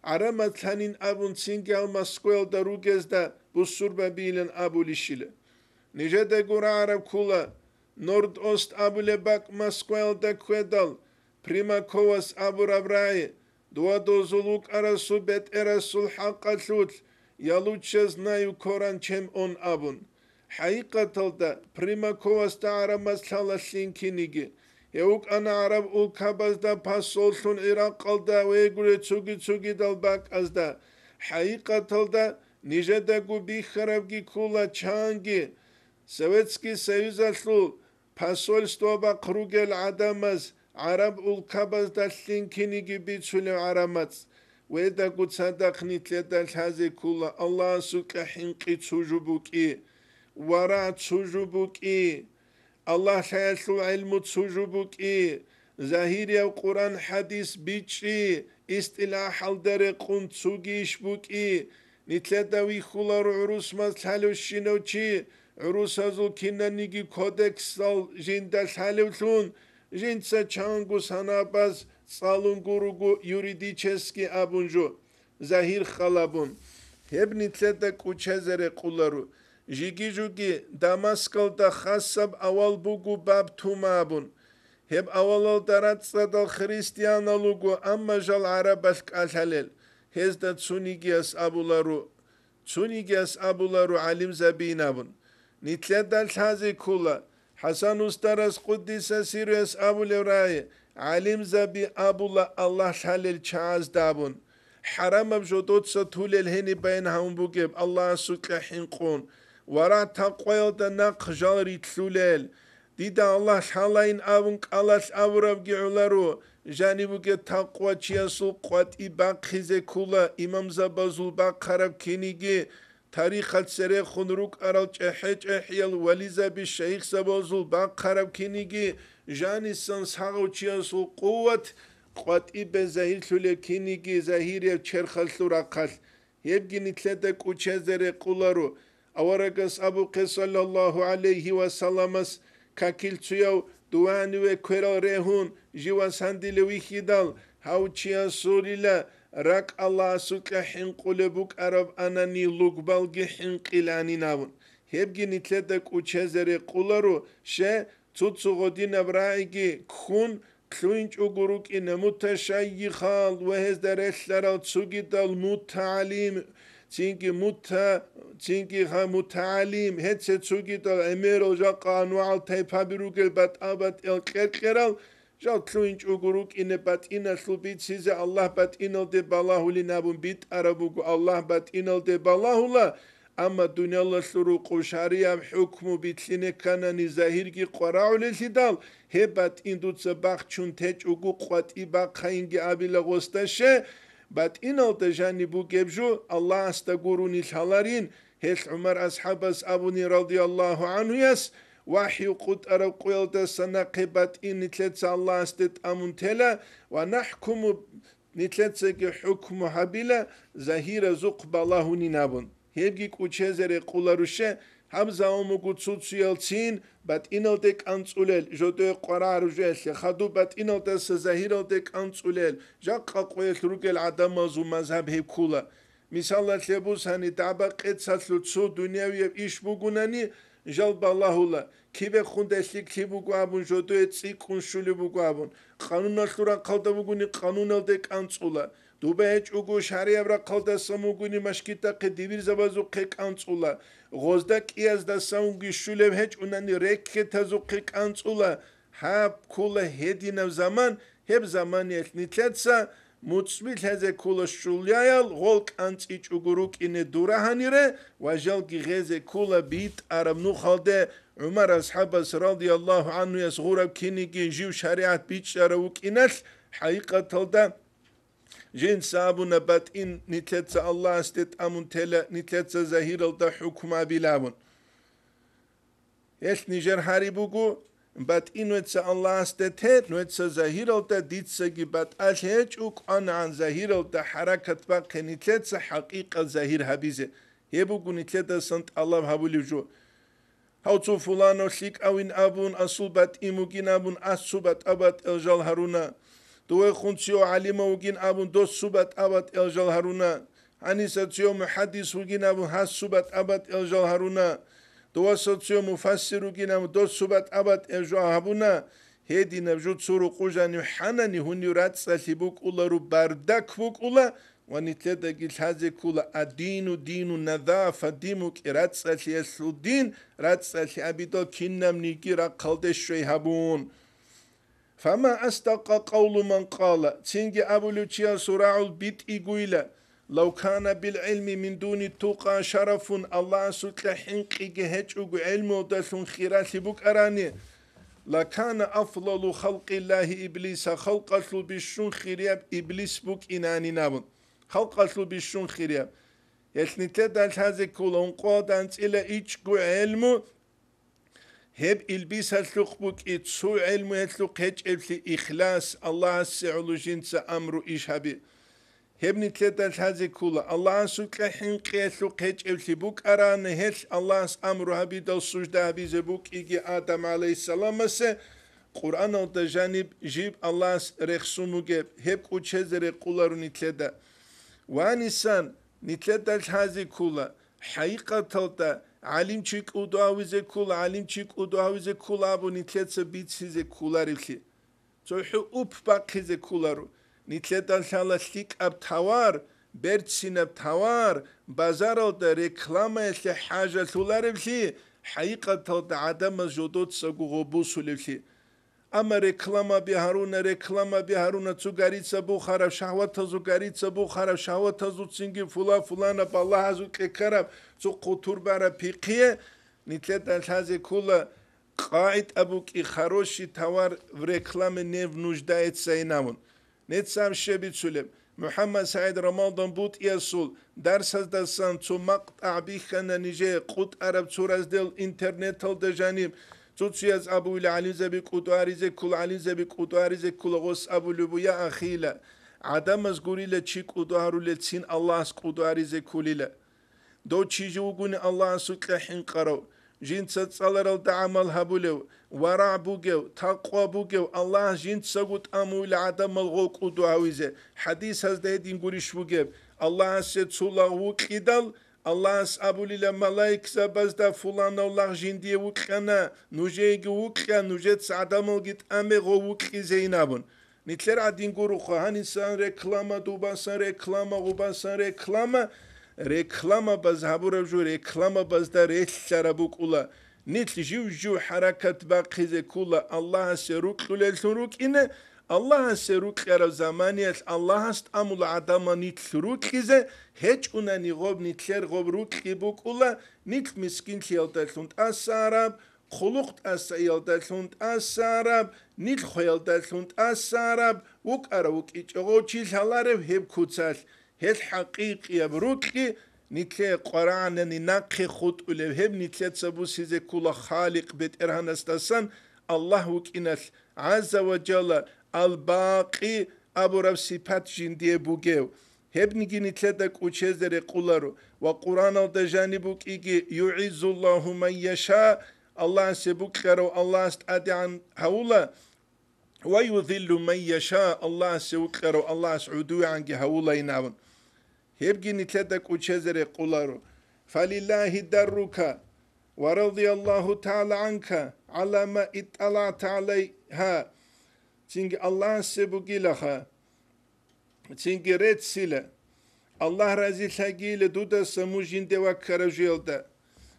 عرمت هنين أبون سينجال مسكويل دروجز دا بسربة بيلن أبو لشيلة نجد قرى عرب كولا نورد أوست أبو لباك مسكويل دا كويدال بريما كواس أبو ربراي دوا دوزولوك أرسو بيت أرسو الحق ثلوت يلوتشز نايو كوران چم أون أبون حقيقة دا بريما كواس دا عرمت ثلاثين كينيجي يوك أنا عرب أول كابز دا باسولتون إراق دا ويقول تسوغي دالباك أز دا حقيقة دا نجدا قو بيخربجي كولا چانجي سويتسكي سيوزالو باسولستو با قروغل عدامز عرب أول كابز دا لينكينيجي بيتسولي عرمت ويدا قو تصدقني تلتا الحازي كولا الله سوك حنقي تسوجبوكي ورا تسوجبوكي الله خيالو علم تسوجبوك ظاهر يا قرآن حديث بيتشي استلاح الدرقون تسوجيش بوك نتلداوي خلار عروس مسحلو الشنوشي عروس هزو كنا نيجي كودكس جندال حلوتون جنسا چانگو سناباز سالون گروگو يوريديچسكي ابونجو ظاهر خلابون هب نتلدا كوچزر قولارو جيجي جوجي داماسكال دا خاصب اول بوغو باب تومابون هب اول دارات صدال خريستيان لوغو اما جال عربسك الحلال هز دا تسونيجياس ابولارو علم زبينابون نتلد الحازي كولا حسن استرس قدس سيريس ابو لراي علم زبي ابولا الله حلال چاز دابون حرام بجودوت ستول الهني بين هم بوغيب الله سوك حنقون ورا تقويل دا نق جالري تلوليل ديدا الله حالين أبنك الله أورب جعلارو جانبوك تقوى چياسو قوات إباق خيزي كولا إمام زبازول باق خراب كينيجي تاريخ السري خنروك أرال چحيج احيال ولي زبي الشيخ زبازول باق خراب كينيجي جاني سنس حاغو چياسو قوات إبا زهير تلولي كينيجي زهير يب چرخل راقل يبقى نتلدك وچزر قولارو أورقس أبو قيس صلى الله عليه وسلم كاكيل تيو دواني وكيرال ريهون جوا ساندي لويخيدال هاو تشيا سوريلا راك الله سوك حنقل بوك عرب أناني لوكبالجي حنقلاني ناون هبجي نتلدك وچزر قولارو شه تتصغدي نبرائجي كون كلوينج أغروك إن متشيخال وهز درشلرال تسوغيدال متعليم تينكي متعلم هتسة تسوغيدال اميرو جاقا انوال تايبا بروغل بات آبات الكركرال جال كلوينج أغروك إن بات إنا سلبيت سيزة الله بات إنال دي بالله لنابون بيت عربوغو الله بات إنال دي بالله لا أما الدنيا الله سلوق وشاريام حكمو بيتلين كاناني ظاهركي قراعو لسيدال هبات إندو تسباق چون تيج أغو قوات إباق خاينجي آبي لغوستاشه بات إنال تجاني بو جبجو الله استقوروني الحلارين هيش عمر أصحابس أبوني رضي الله عنه يس وحي قد أرى قويل سنقبات إن نتلتس الله استت أمون تلا ونحكم نتلتس حكم حبيلا زهير زقب الله ننابون هيبجي كوچزر قولارشه همزا أمو تسوتسيالتين بات إنال ديك أنتوليل جودو قرار جيل خدو بات إنال دس زهير ديك أنتوليل جاقا قويل روغل عدم زو مذهب هيب كولا مثال لبوس هني دعبا قيتساتلو تسو دنياوي إيش بوغوناني جلب الله الله كيف خوندسليك كي بوغوابون جودو اتسيكون شولي بوغوابون قانون نشلوران قلدا بوغوني قانون ديك أنتولا Dubech ugu shariabra qalda samuguni mashkita qedivir zabazu qeqantsula غozda qias da saungi shulev hech unani rekhe tazu qeqantsula hab kula hedinav zaman heb zaman etnitletsa mutsbil heze kula shulyayal gol qantsiç uguruk ine durahanire wajal gigeze kula bit aramnu khalde Umar ashabas radiyallahu anhu yasghurab kinigi jiv shariat bichara ukinal haqiqatalda Jin sabuna bat in nitletsa Allah astet amun tela nitletsa zahiralda hukma bilabun. Es niger haribugu bat inwetsa Allah astet het nwetsa zahiralda ditsa gibat al hech uk an zahiralda harakat baqe nitletsa haqiqa zahir habize. Hebugu nitleta sant Allah habulivju. Hautu fulano lik awin abun asubat imugin abun asubat abat eljal haruna. Doe khuntsio alima ugin abun dos subat abat eljal haruna. Anisatio muhaddis ugin abun has subat abat eljal haruna. Doe satio mufassir ugin abun dos subat abat eljal habuna. Hedi navjut suru qujani hanani hunyurat salibuk ularu bardak vuk ula. ونتلدا قلت هذه كل الدين دين نظافة ديمك راتسالي الدين راتسالي أبيدو كنا منيكي راقلدش شوي هبون فما أستقى قول من قال تنجي أبو لوتشيا سراع البيت إيقويلا لو كان بالعلم من دون التقى شرف الله سوتلا حنقي هجوك علم ودسون خيرات بك أراني لكان أفضل خلق الله إبليس خلق أسلو بشون خيرياب إبليس بك إناني نابن خلق أسلو بشون خيرياب يسنتدان هذا كلهم قادان إلى إيجو علم هب إلبيس هسلوق بك إتسو علم هسلوق هج إبسي إخلاص الله السعلو جنس أمرو إشهبي هب نتلدان هذا كله الله سوكلا حنقي هسلوق هج إبسي بك أران هش الله أمرو هبي دل سجده هبي زبوك إيجي آدم عليه السلام مسه قرآن دا جانب جيب الله رخصومو جيب هب كوچهزر قولارو نتلدا وانسان نتلدان هذا كله حقيقة تلتا علم چیک ادعاویز کول علم چیک ادعاویز کول ابو نیتلت بیتسیز کولاری تو حب باقیز کولارو نیتلت دالشالا شیک اب توار برچین اب توار بازار دا رکلام اش حاجه سولاری حقیقت تا عدم جدود سگو بوسولی اما رکلام بیهارونه تو گریت بو خراب شهوت تزو گریت بو خراب شهوت تزو چنگی فلان بالله ازو که کرب تو قطور برا پیقیه نیتلت الهازی کلا قاعد ابو کی خروشی توار رکلام نیو نوجدایت سینامون نتسام شبیت سولم محمد سعید رمضان بود یاسول درس از دستان تو مقطع بیخنه نیجه قط عرب تور از دل اینترنت ال دجانیم توتشي از ابو العلي زبي قدواريز كل علي زبي قدواريز كل غوس ابو لبويا اخيلا عدم از غوريلا چي قدوارو لتسين الله اس قدواريز كوليلا دو چيجوغون الله سوكلا حنقرو جين تصالر دعمل هبولو ورع بوغو تقوى بوغو الله جين تسغوت امو العدم الغو قدواريز حديث از دين غوريش بوغو الله سيت سولا وقيدل Allah abulile malaik zabazda fulan Allah jindiye wukhana nujegi wukha nujet adamol git ame go wukhi zeynabun nitler adin guru khan insan reklama dubasan reklama gubasan reklama bazhabura ju reklama bazda reşarabuk ula nit jiu harakat baqize kula Allah seruk lul suruk ine Allah seruk yara zamaniyet Allah hast amul adama nit suruk kize hiç unani gob nitler gob ruk kibuk ula nit miskin khiyaldalunt asarab khuluqt asayaldalunt asarab nit khoyaldalunt asarab uk arawuk ichogchi halarev heb kutsal het haqiqi yabruki nitle Qur'an'ın naqi khut ulev heb nitle tsabu size kula khaliq bet erhanastasan Allah uk inas azza ve calla al-baqi abu rab sifat jindiye bugev hebnigi nitleda kuchezere qularu ve Qur'an da janibuk igi yu'izzullahu men yasha Allah sebuk karo Allah adian haula ve yudhillu men yasha Allah sebuk karo Allah sudu angi haula inavun hebgi nitleda kuchezere qularu falillahi darruka ve radiyallahu ta'ala anka ala ma ittala'ta alayha Çünkü Allah sebugilaha تينكي ريت سيلا الله رازي لاقي دودا سموجين دوا كرجيلدا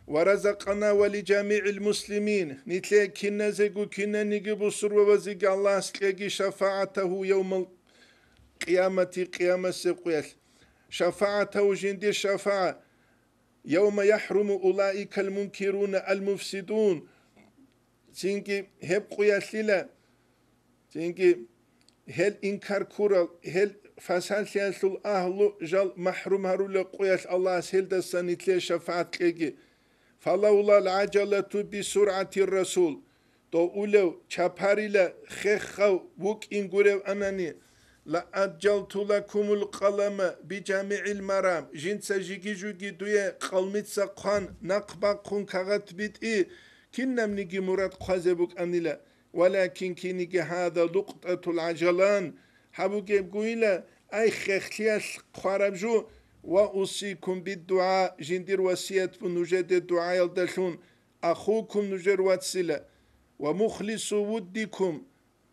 ورزقنا ولجميع المسلمين نتلاقي كنا زيقو كنا نجيبو سروا وزيق الله سلاقي شفاعته يوم القيامة قيامة سقويل شفاعته جندي الشفاعة يوم يحرم أولئك المنكرون المفسدون تينكي هب قياسلا تينكي هل إنكار كورال هل فسال سياسل أهل جل محروم هرول قياس الله سهل دسان نتلاقي شفاعة كيجي فلولا العجلة بسرعة الرسول تو أولو چپاريلا خيخو وك إنغوريو أناني لأجلت لكم القلم بجميع المرام جنسا جيجي جوجي دوية قلمتسا قان نقبا قن كغت بيت كنم نيجي مراد قازبوك أنيلا ولكن كي هذا لقطة العجلان حبوك يبقويلا أي خيخلياس قاربجو وأوصيكم بالدعاء جندير وصية نجد الدعاء يلدشون أخوكم نجر واتسلا ومخلص ودكم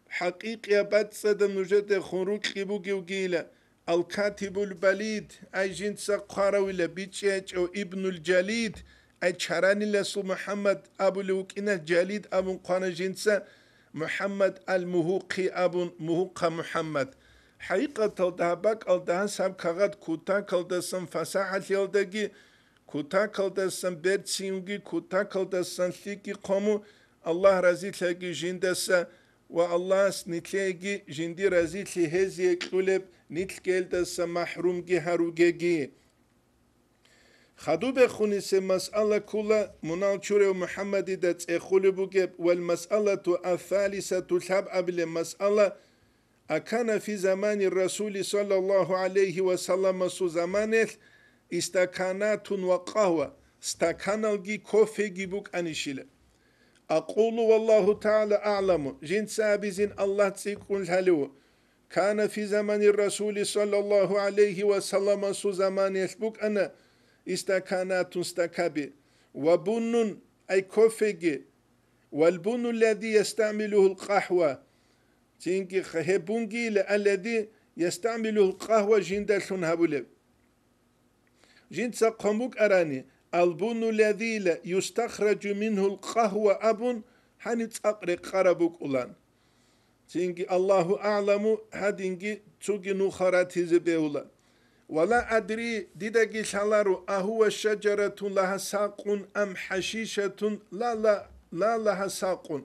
حقيقة باتسد نجد خروج خبوك وقيلة الكاتب البليد أي جنس قارويلة بيتشيج أو ابن الجليد أي شراني لسو محمد أبو لوكينا الجليد أبو قانا جنس محمد المهوقي أبو مهوق محمد حقيقة الدهبك الدهان ساب كغد كوتا كالدسن فساحة يلدگي كوتا كالدسن بيرتسيونگي كوتا كالدسن ثيكي قومو الله رزيت لگي جندسا والله نتلاقي جندي رزيت لهزي كلب نتلقيل دسا محرومگي هروگي خدو بخوني سي مسألة كلها منالشوري ومحمد دات اخولي بوگب والمسألة الثالثة السابعة بالمسألة أكان في زمان الرسول صلى الله عليه وسلم سو زمانه استكانات وقهوة استكان الجي كوفي جيبوك أنيشيل أقول والله تعالى أعلم جنس أبيزين الله تسيكون الهلو كان في زمان الرسول صلى الله عليه وسلم سو زمانه بوك أنا استكانات استكابي وبن أي كوفي والبن الذي يستعمله القهوة تينكي خهبونجي الذي يستعمله القهوة جندشون هبولب جنس قموك أراني البن الذي يستخرج منه القهوة أبن حنتقرق قربوك أولان تينكي الله أعلم هادينكي تسوكي نخرات هزبيولا ولا أدري ديدكي شالارو أهو شجرة لها ساق أم حشيشة لا لها ساق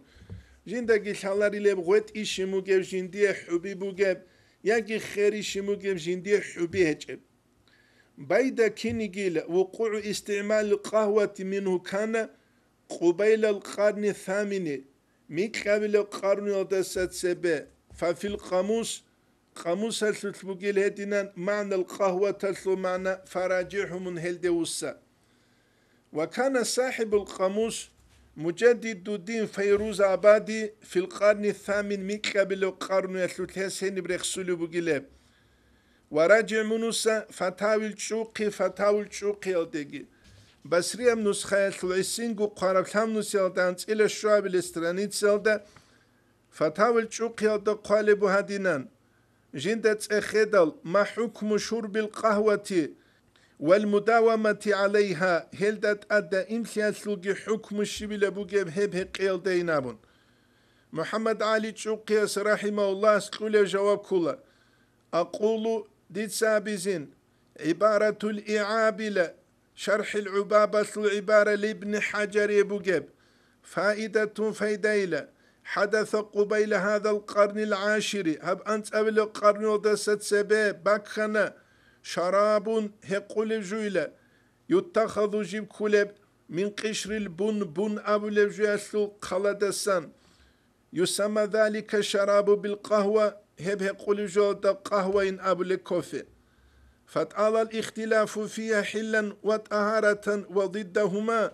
جندگی شالاری لب غوت ایشی موگب جندی حبی بوگب یکی خیریشی موگب جندی حبی هجب بايدا كينيجيل وقوع استعمال القهوة منه كان قبيل القرن الثامن من قبل القرن التاسع ففي القاموس قاموس التبوغيل هدينا معنى القهوة تسلو معنى فراجعه من هلدوسا وكان صاحب القاموس مجدد الدين فيروز عبادي في القرن الثامن من قبل القرن الثالث برخصول بوغيلاب وراجع منوسا فتاوي الشوقي الدقي بسرية منسخة الثلاثين قرب ثامن سيلدان إلى الشعب الاسترانيت سيلدا فتاوي الشوقي الدقالب هدينان جندت اخدل ما حكم شرب القهوة والمداومة عليها هلدت أدى إمثال حكم الشبل بوجب هب قيل دينابون محمد علي تشوقيس رحمه الله سقول جواب كله أقول ديت سابزين عبارة الإعابلة شرح العبابة العبارة لابن حجر يبوجب فائدة فيديلة حدث قبيل هذا القرن العاشر هب أنت قبل القرن ودست سبب بكنا شراب هقول جويلة يتخذ جيب كلب من قشر البن أبو لجواسو قلدسان يسمى ذلك شراب بالقهوة هقول جود قهوة أبو لكوفي فتعال الاختلاف فيها حلا وطهارة وضدهما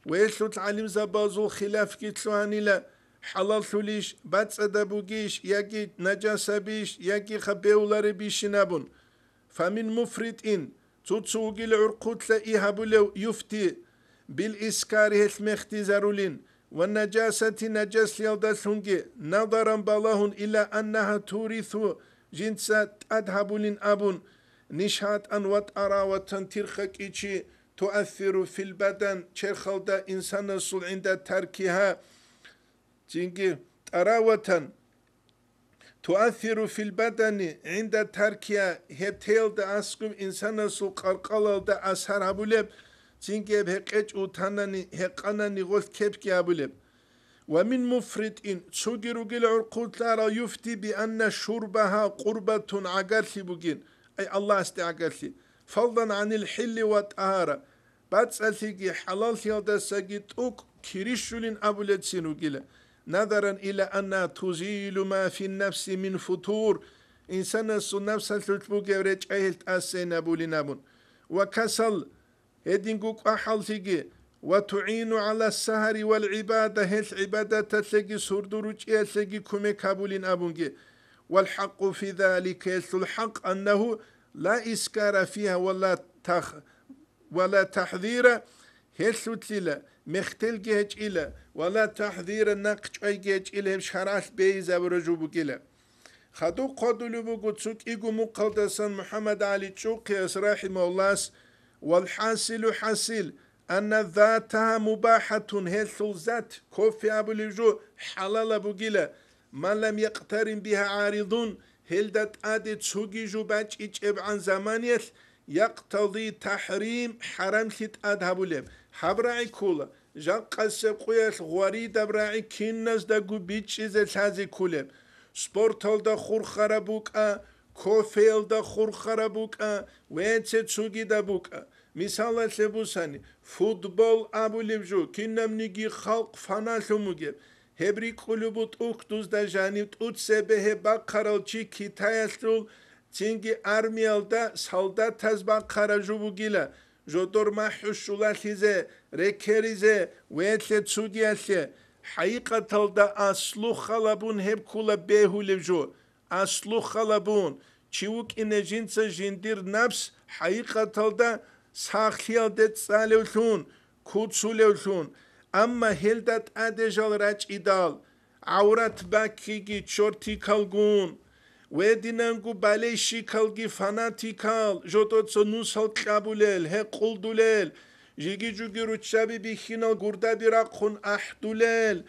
ويسلو تعلم زبازو خلاف كتلواني لا حلال ثليش باتسد بوغيش يكي نجاسة بيش يكي خبيولار بيش نابون فمن مفرد تتسوغي العرقوت لإيهاب لو يفتي بالإسكار هالمختي زارولين والنجاسة نجاس يلدسونجي نظرا بالهن إلى أنها تورث جنسات أدهبولين أبون نشهات أن وطأرا وتنترخك إيشي تؤثر في البدن شرخل دا إنسان الصل عند تركها جنجي تراوة تؤثر في البدن عند تركها هبتيل دا أسكم إنسان الصل قرقل دا أسهر هبولب جنجي بهقج وطناني هقاناني غلط كيبكي هبولب ومن مفرد إن تسوغيرو جل عرقوت لارا يفتي بأن شربها قربة عقرثي بجين أي الله استعقرثي فضلا عن الحل والطهارة باتسألتي حلال يلدا ساقيت أوك كريشولين أبولد سينوغيلا نظرا إلى أنها تزيل ما في النفس من فتور إنسان سو نفس التلتبوغ يوريج أهلت أسين أبولين أبون وكسل هدينكوك أحلتي وتعين على السهر والعبادة هل عبادة تلقي سردروج تلقي كمي كابولين أبونجي والحق في ذلك الحق أنه لا إسكار فيها ولا تحذير هل مختلقي هج إلا ولا تحذير نقش أيجي هج إلا شرعت بيزا ورجوب إلا خدو قدلو بقدسوك إيقو مقدسا محمد علي تشوقي رحمه الله والحاصل حاصل أن ذاتها مباحة هل ذات كوفي أبو لجو حلال أبو جيلا ما لم يقترن بها عارضون هل دات آدي تسوغي جو باج إجاب عن زمانيت يقتضي تحريم حرام ثت آد هبو لب حبراعي كولا جان قسب قويت غواري دبراعي كيناز دا قو بيج إزل هازي كولب سبورتال دا خور خرابوك كوفيل دا خور خرابوك وينسي تسوغي دا بوك مثال لبوساني فوتبول أبو لبجو كنم نيجي خلق فنالو مجيب هبري قلوبوت أكتوز دا جانيب أتسبه باقرالچي كتايستول تنجي أرميال دا سالدات تز باقراجو بگيلا جودور ما حشولاتيزه ركريزه ويتل تسوديالي حقيقة دا أصلو خلابون هب كولا بيهو لبجو أصلو خلابون چيوك إن جنسا جندير نفس حقيقة دا ساخيال دت سالوثون كوتسولوثون أما هلدت أدجال راج إدال عورت باكيجي تشورتي كالغون ودينانغو باليشي كالغي فاناتيكال جوتوتسو نوسال كابوليل هقول دوليل جيجي جوجي روتشابي بيخينال غوردا بيراقون أحدوليل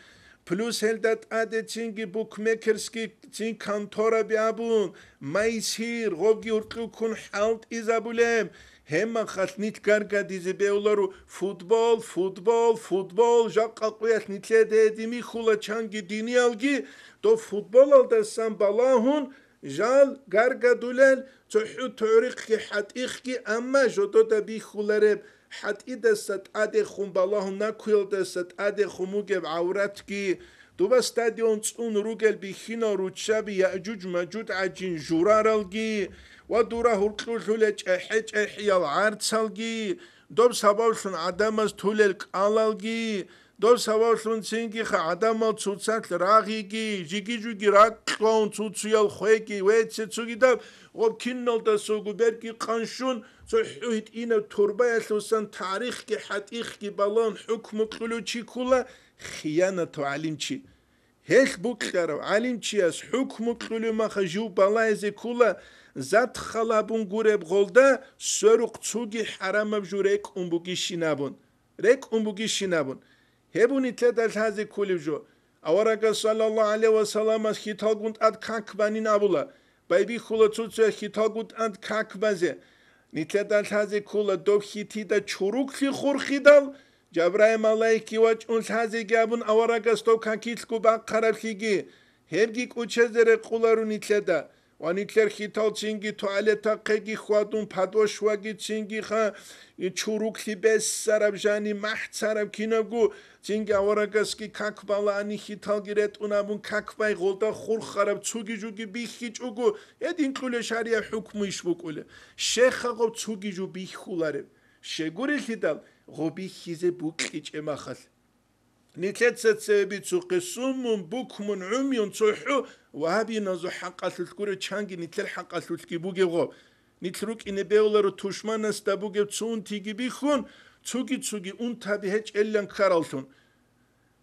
بلوس هلدت أدي تينجي بوكميكرسكي تين كانتورا بيابون مايسير غوغي ورقوكون حالت إزابوليم هما خاتنيت كاركا ديزي بيولارو فوتبول جاقا قويات نتلي ديمي خولا چانجي ديني الجي دو فوتبول الدسان بالاهون جال كاركا دولال تحو توريقي حتيخي أما جدو دا بي خولارب حتي دست أدي خون بالاهون ناكويل دست أدي خموغب عوراتكي دوبا ستاديون تسون روغل بيخينا روتشابي يأجوج مجود عجين جورارالجي ودورا هرقلولج أحج أحيال عارتسالجي دوب سباوشون عدامز تولل قالالجي دوب سباوشون سنجيخ عدامال تسوتسات راغيجي جيجي جوجي راقلون تسوتسيال خويجي ويتسوغي داب غوب كينال دا سوغو بركي قانشون صحوهت إينا تربايا لوسان تاريخكي حتيخكي بالان حكم قلوشي كولا خيانة علمشي هيك بوكلارو علمشي اس حكم قلو ما خجو بالايزي كولا زات خلابون غورب غولدا سرق تسوغي حرام بجوريك أمبوغي شنابون ريك أمبوغي شنابون هبوني تلدال هازي كولي جو أوراغا صلى الله عليه وسلم خيطاقوند أد كاكبانين أبولا بايبي خولا تسوتسو خيطاقوند أد كاكبازي نتلدال هازي كولا دوب خيطي دا چوروك في خور خيدال جبرائيل ملايكي واج أنس هازي جابون أوراغا ستو كاكيتلكو باقرار خيجي هبجيك وچزر قولارو نتلدا وانيتلر خيطال چينجي تواليتا قيجي خوادون پادوش واجي چينجي خا چوروك في بس سرب جاني محت سرب كيناغو چينجي أوراغاسكي كاكبالا اني خيطال گيرت اونابون كاكباي غولدا خور خرب چوگي جوگي بيخيچ اوگو يدين قول شاريا حكم يشبوك اوله شيخ غو چوگي جو بيخولارب شگوري خيطال غو بيخيزي بوكيچ اماخل نتلت سبب تقسم بكم عمي صحو وهابي نزو حق تذكر چانگي نتل حق تذكي بوگي غو نتلوك إن بيولارو تشمان استبوگي تون تيگي بيخون تسوگي اون تابي هج إلان كارالتون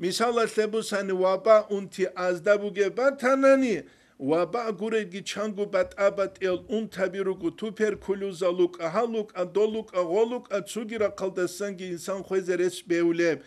مثال لبوساني وابا اون تي ازدبوگي باتاناني وابا گورگی چانگو بات آبات ال اون تبیروگو توبرکولوزالوک اهالوک ادولوک اغولوک اتسوگیرا قلدسانگی انسان خویزرش بیولیم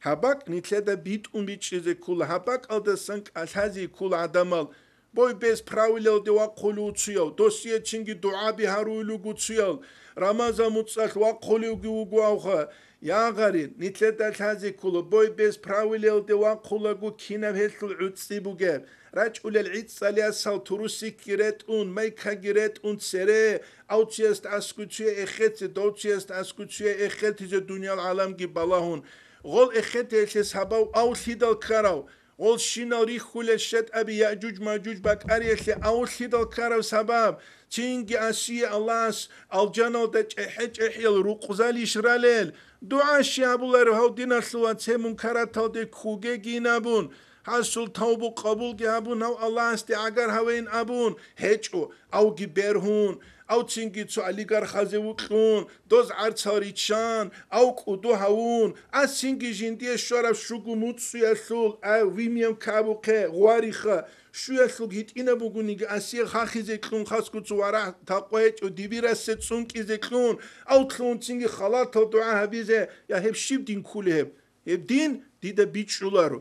habak nitleda bit bit çize kul habak alda sank alhazi kul adamal boy bez pravilo de wa qulu tsuyo dosye çingi dua bi harulu gutsuyo ramaza mutsal wa qulu gu awha ya gari nitleda alhazi kul boy bez pravilo de wa qulu kina hesul utsi buge raç ulel itsaliya sal turusik giret un mayka giret un sere autsiest askutsiye ekhet dotsiest askutsiye ekhet ze dunyal alam gi balahun غول اخته حسابو او سيدل كراو غول شينوري خولشت ابي ياجوج ماجوج باك اريخ او سيدل كراو سبب تشينغي اسي الله الجانو دچ حج احيل روقزالي شرالل دعاء شابولر هو دينا سوات منكرات دي خوگه گينابون حاصل توبو قبول گابون او الله است اگر هوين ابون هچو او گبرهون او تشينغي تو عليغار خازوقون دوز ارتاريچان او قدو هاون از تشينغي جندي شرف شوگو موتسياسول او ويميم كابوقه غواريخه شوياسول هيت اينا بوگونيگ اسي خاخيزكلون خاسكو توارا تاقويچ او ديبيراس تسونكيزكلون او تلون تشينغي خلاط دعاء هبيزه يا هب شيب دين كوله هب دين ديدا بيچولارو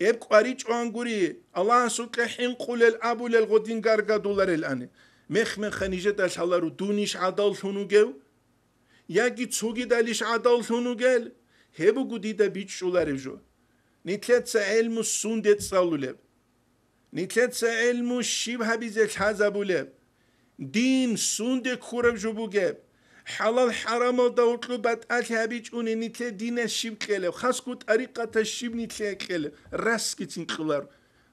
هب قاريچ انغوري الله سوق حين قول الابو للغدين غارغا دولار الان مخ خنيجه دالشالارو دونيش عدال شونوگو ياگي تسوگي داليش عدال شونوگل هبو گوديدا بيچولارجو نيتلتس علم سوندت صالولب نيتلتس علم شيب هبيزل حزبولب دين سوند خورب جوبوگب حلال حرام داوتلو بات هبيچ اون نيتل دين شيب كله خاصكو طريقه شيب نيتل كله راسكيتين قلار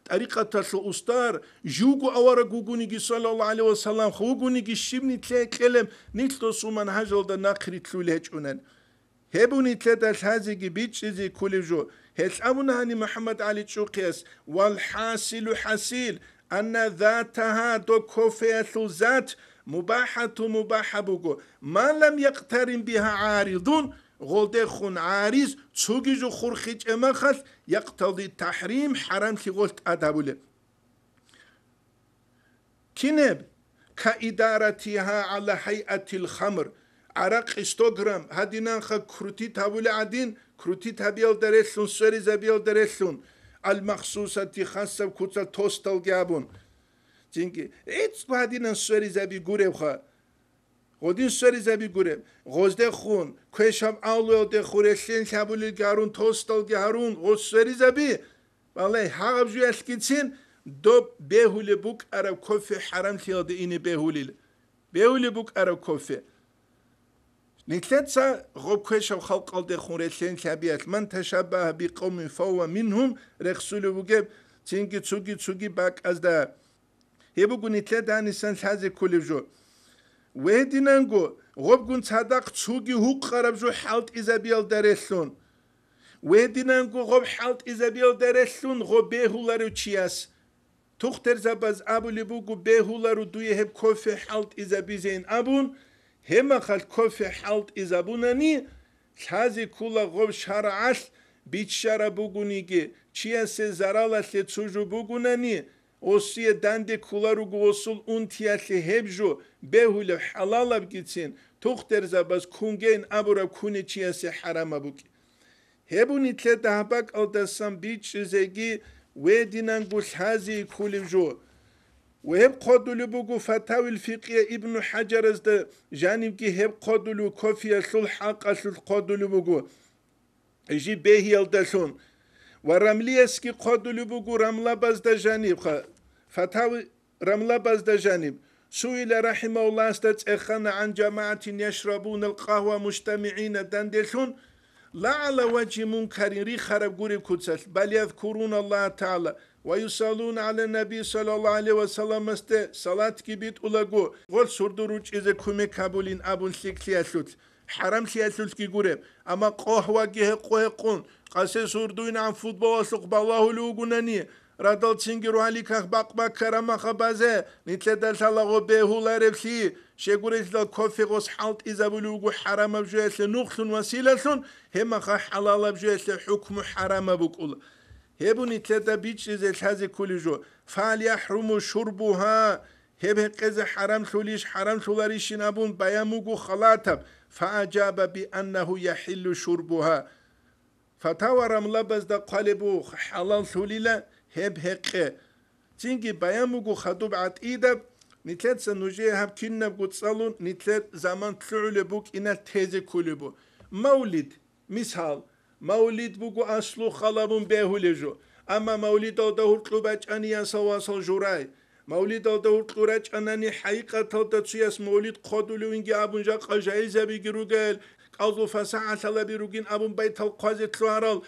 طريقة الأستار جوجو أورا جوجونيجي صلى الله عليه وسلم خوجونيجي شبني تلاقي كلام نيتلو سومن هجل دا نقري تلولهج أونن هبوني تلاقي هذه بيتش زي كل جو هتلاقونا هني محمد علي تشوقيس والحاصل حاصل أن ذاتها دو كوفية ذات مباحة بوجو ما لم يقترن بها عارضون غولده خون عارض تسوگيجو خورخيج امخل يقتضي التحريم حرام كي قلت ادابوله كنب كإدارتها على هيئة الخمر عرق استوغرام هدينا خ كروتي تابوله عدين كروتي تابيل درسون سوري زبيل درسون المخصوصة خاصة كوتل توستل جابون جنكي ايتس هدينا سوري زبي غوريخا غودين سوري زبي غورم غوزده خون كوشام اولو ده خورشين كابول گارون توستل گارون غوز سوري زبي والله حقب جو اسكيتين دو بهول بوك عرب كوفي حرام تياد اینه بهول بوك عرب كوفي نتلتسا غوب كوشام خلق ده خورشين كابيات من تشبه بقوم فهو منهم رسول بوگب تينگي تسوگي باك از ده هبوگو نتلت دانسان حازي كل جو وهدينانغو غوبغون صدق تسوغي حق قرب جو حالت إزابيل درسون وهدينانغو غوب حالت إزابيل درسون غوب بيهولارو چياس تختر زباز أبو لبوغو بيهولارو دوية هب كوفي حالت إزابيزين أبون هما خال كوفي حالت إزابوناني خازي كولا غوب شرعش بيت شرع بوغونيگي چياس زرالة تسوجو بوغوناني Osiye dande kularu gosul untiyatli hebjo behule halala gitsin tochter zabas kungen abura kune chiyase harama buki hebuni tle dahbak aldasam bichzegi wedinan gulhazi kulivjo وهب قدلو بوجو فتاوي الفقهية ابن حجر از جانب كي هب قدلو كوفيا صلحاق أصل قدلو بوجو يجي بهي الدسون ورمليسكي قدلو بوجو رملا باز دا جانب فتاوي رملا باز دا جانب سئل رحمه الله استتأخن عن جماعة يشربون القهوة مجتمعين دندلون لا على وجه منكر ري خرب غوري كوتسل بل يذكرون الله تعالى ويصلون على النبي صلى الله عليه وسلم است صلاة كبيت أولغو غول سردروج إذا كومي كابولين أبون سيكلياسوت حرام سياسوت كي غورب أما قهوة جه قهقون قاسي سردوين عن فوتبول سوق بالله لوغوناني رادل تشينجرو عليك باق كرما خبازه نتلدل تلاغو بهولار بخي شيغوريس دال كوفي غوس حالت إذا بلوغو حرام بجويس نخلون وسيلة هما خا حلال بجويس حكم حرام بقول هبو نتلتا بيتش زي الحازي كل جو فليحرم شربها هب قز حرام ثوليش حرام ثولاريش نابون بياموغو خلاطب فأجاب بأنه يحل شربها فتاورم لبز دا قلبو حلال ثوليلا هب هقه تينجي بياموغو خدوب عت إيدب نتلت سنوجيه هب كنا بقود صالون نتلت زمان تلعو بوك إنا تيزي كولبو مولد مثال مولد بوغو أصلو خلابون بيهوليجو أما مولد او دهور قلوباج أنيا سواسل جوراي مولد او دهور قلوباج أناني حقيقة تلتسياس مولد قدولو إنجي أبون جاق أجايزة بيجروغل قوضو فساعة تلا بيروغين أبون بيت القوازي تلوارال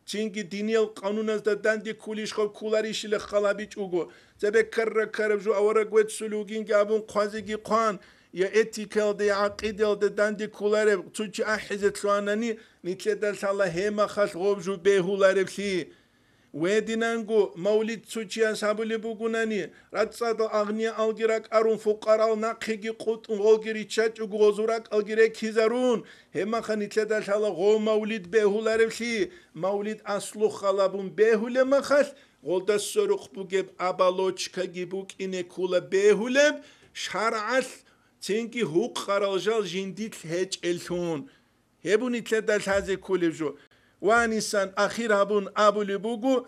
تينجي دينيال قانوناز دا داندي كوليش خب كولاريش لخلابيج اوغو زبه كرب جو أورا سلوغين أبون قوازي قوان يا اتيكال دي عقيدة دا داندي كولارب توجي أحزت لواناني نتلدل سالا هيما خاص غوب جو بيهولارب سي ويدينانغو مولد توجي أصحابولي بوغوناني راتساد أغنية ألغيراك أرون فقراء ناقيجي قوتون غولغيري تشاج غوزوراك ألغيري كيزارون هيما خا نتلدل سالا غو مولد بيهولارب سي مولد أصلو خلابون بيهولما خاص غولدا سروخ بوغيب أبالوچكا جيبوك إني كولا بيهولب شرعث تنكي هوق خرالجال جنديت هج الثون هبوني تلدل هذه كل جو وانسان أخير هبون أبو لبوغو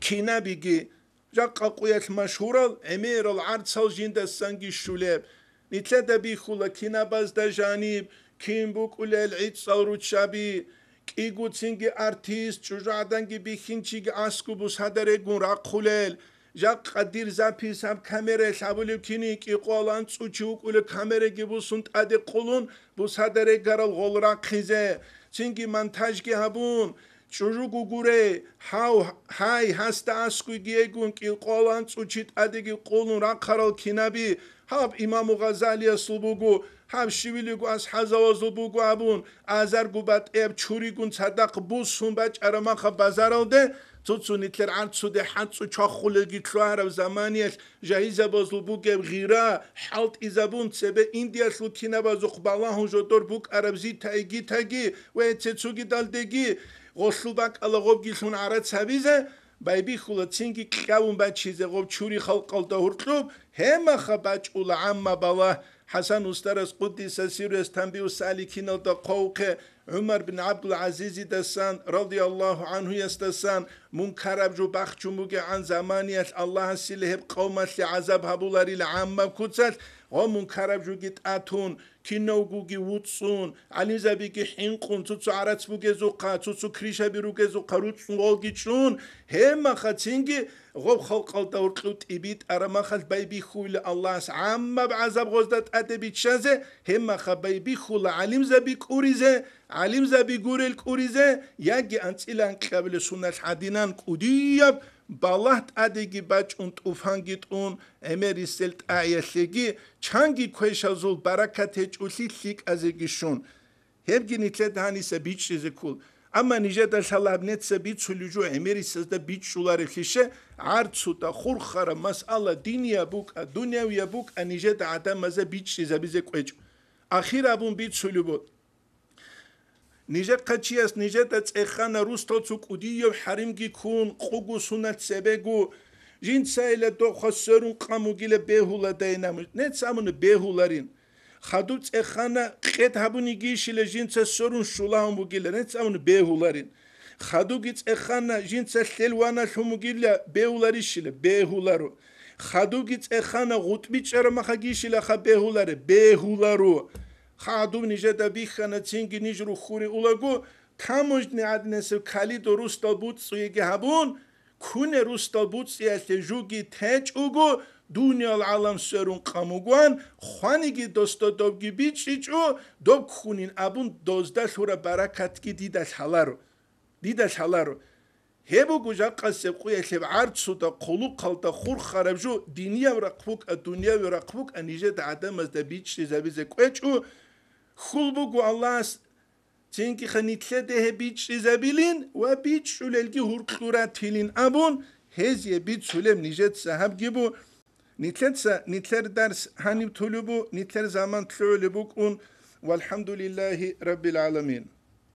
كينا بيجي جاقا قويت مشهورة أمير العرض سال جند السنجي الشولاب نتلدى بيخولا كينا باز دا جانيب كين بوك أولي العيد صورو شابي كيغو تنجي أرتيست شجاعدنجي بيخينشيجي أسكو بوس هدريقون راقوليل جاق قدير زابي ساب كاميرا شابولي كيني كي قولان تسوچوك أولي كاميرا جيبوسونت أدي قولون بوس هدريقارل غول راقخيزي تنجي منتاجكي هبون شجوكو غوري هاي هستا أسكو جيغون كي قولان تسوچيت أدي قولون راقارل كينابي هاب إمام غزالي سلبوغو هاب شويليغو از حزاوازو بوغو ابون ازرگو بات اب چوريگون صدق بوسون باج ارماخ بازارالده توتسو نتلر عرضو ده حدسو چاخولگي تلوهر زمانيش جايزة بازلو بوغ غيرا حالت ازابون تسبه انديا سلوكينا بازو قبالان جدور بوغ عربزي تايگي و تسوگي دالدگي غسلو باك الاغوب گيشون عرض سابيزه بايبي خولا تنگي كاون باج چيزه غوب چوري خلقال دهورتلوب هما خباج اولا عما بالله حسن أسترس قدس سيرس تنبيه سالكين الدقوق عمر بن عبد العزيز دسان رضي الله عنه يستسان منكرب جو بخشموغ عن زمانية الله سيله بقومة لعذاب هبولاري العامة كتسل ومنكرب جو جيت آتون كينوغوغي وطسون علي زبيغي حينقون تتسو عرات بوغي زوقا تتسو كريشا بيروغي زوقا روتسون غولغي تشون هما خاتينجي غوب خلق الدور قلوت إبيت أرما خل بايبي خول الله عامة بعذاب غزدت أدبي تشازه هما خل بايبي خول علم زبيك أوريزه علم زبي غوريل كوريزه يجي أنت إلى قبل سنة حدينان كودياب بالله أديجي باج أنت أفهمت أن أمير سلت أعيشيجي چانگي كويشازول بركته أوليك أزيجيشون هبجي نتلد هاني سبيتش زكول أما نجد الحلاب نت سبيت سلوجو أمير سزدا بيت شولار خيشه عرض سوتا خورخرا مسألة دينيا بوك الدنيا ويا بوك نجد عدم مزا بيتش زبيزك وجه أخير أبون بيت سلوبو نجد قچياس نجد تخانا روستو تسوكوديو حريمگي كون قوغو سنت سبگو جين سايله دو خسرون قاموگيله بهولا داينامو نت سامون بهولارين خدوب تخانا قيت هبوني گيشيله جين سرون شولام بوگيله نت سامون بهولارين خدوب تخانا جين سلوانا شوموگيله بهولاريشيله بهولارو خدوب تخانا غوتبي چرمخا گيشيله خ بهولاره بهولارو خادو نجدا بيخنا تينگي نجرو خوري اولاگو تاموجني عدنسو كالي دو روستال بوتسويگي هبون كونه روستال بوتسيالتي جوگي تاج اوگو دنيا العالم سرون قاموگوان خوانيگي دوستا دوبگي بيچيچو دوب خونين ابون 12 شورا بركاتگي ديداش حالارو هبو گوجا قسب قوية لب عرض سودا قلو قلتا خور خراب جو دينيا ورقبوك الدنيا ورقبوك نجد عدم از دا بيچ زبيزه قويچو خلبوغو الله تنكي خنيتلده بيچ زبيلين و بيچ شللگي هورقلورات تيلين ابون هزيه بيچ سلم نجد صاحب جيبو نتلر درس هاني بتولبو نتلر زمان تلولبوك والحمد لله رب العالمين